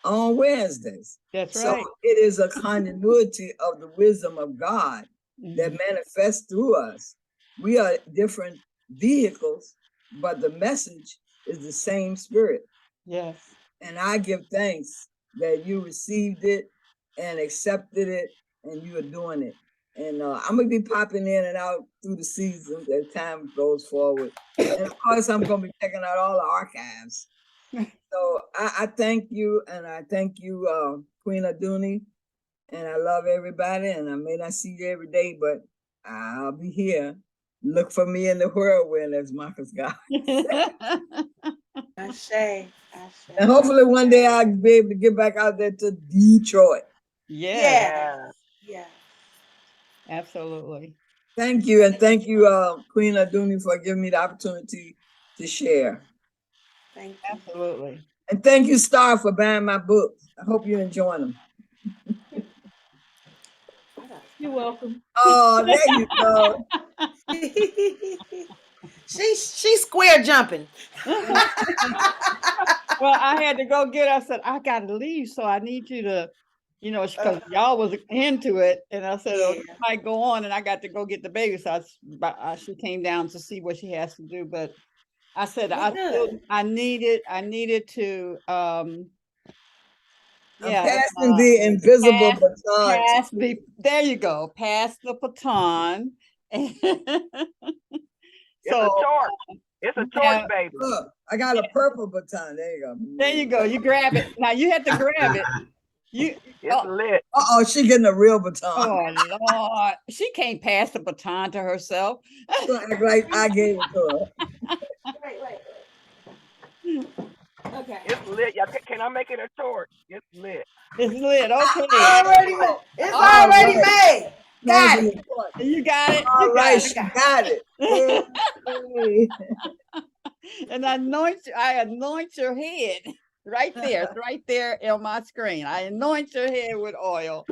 on Wednesdays. That's so right. It is a continuity of the wisdom of God that manifests through us. We are different vehicles, but the message is the same spirit. Yes. And I give thanks that you received it and accepted it, and you are doing it. And I'm going to be popping in and out through the seasons as time goes forward. And of course, I'm going to be checking out all the archives. So I thank you, and I thank you, Queen Aduni, and I love everybody, and I may not see you every day, but I'll be here. Look for me in the whirlwind, as Marcus got. Ashe. And hopefully one day I'll be able to get back out there to Detroit. Yeah. Absolutely. Thank you. And thank you, Queen Aduni, for giving me the opportunity to share. Thank you. Absolutely. And thank you, Star, for buying my books. I hope you're enjoying them. You're welcome. Oh, there you go. She's square jumping. Well, I had to go get her. I said, I got to leave, so I need you to, because y'all was into it. And I said, oh, Yeah. you might go on. And I got to go get the baby. So she came down to see what she has to do. But I said, Well, good. I needed to, I'm yeah, passing the invisible baton. there you go, pass the baton. It's a torch. It's a torch, yeah, baby. Look, I got a purple baton. There you go. there you go. You grab it. Now you have to grab it. It's lit. Uh-oh, she getting a real baton. Oh Lord, she can't pass the baton to herself. She's gonna act like I gave it to her. Wait. Okay. It's lit. Y'all, can I make it a torch? It's lit. It's lit. Okay. It's All already right. made. Got it. You got it. All You right, got she got it. it. And I anoint your head right there. It's right there on my screen. I anoint your head with oil.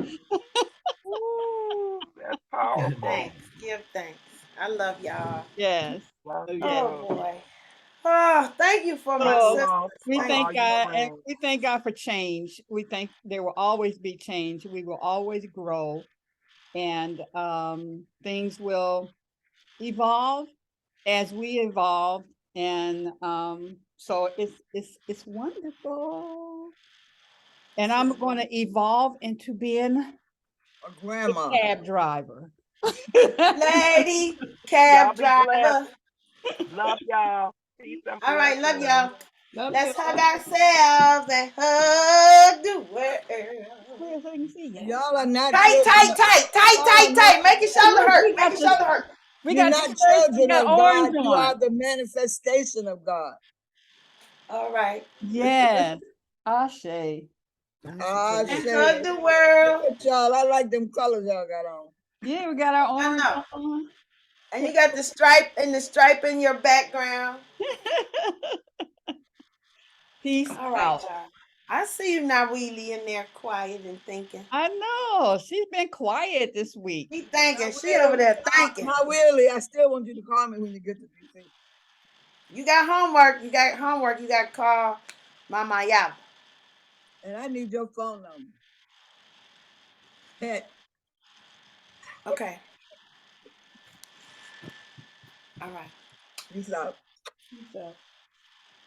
Ooh, that's powerful. Thanks. Give thanks. I love y'all. Yes. That's Oh, Oh yes. boy. Oh, thank you for my So sister. we for thank all you God, and bring. we thank God for change. We think there will always be change. We will always grow, and things will evolve as we evolve. And so it's wonderful. And I'm going to evolve into being A grandma. a cab driver. Lady, Y'all cab be blessed. driver. Love y'all. Peace and All right, love blessings. y'all. Love Let's you. hug ourselves and hug the world. Where so I can see you? Y'all are not Tight, children. tight. Make your shoulder hurt. We Make got your shoulder this. hurt. We You're got not t-shirts, we children got of God. orange You on. are the manifestation of God. All right. Yes. Ashe. I And say, hug the world. look at y'all. I like them colors y'all got on. Yeah, we got our I orange know. on. And you got the stripe in your background. Peace All right, out. y'all. I see you now, Wheelie, in there quiet and thinking. I know. She's been quiet this week. She thinking. She over there thinking. My Willie, I still want you to call me when you get to DC. You got homework. You got to call Mama Yaba. And I need your phone number. Pet. Okay. All right. Peace out. Peace out.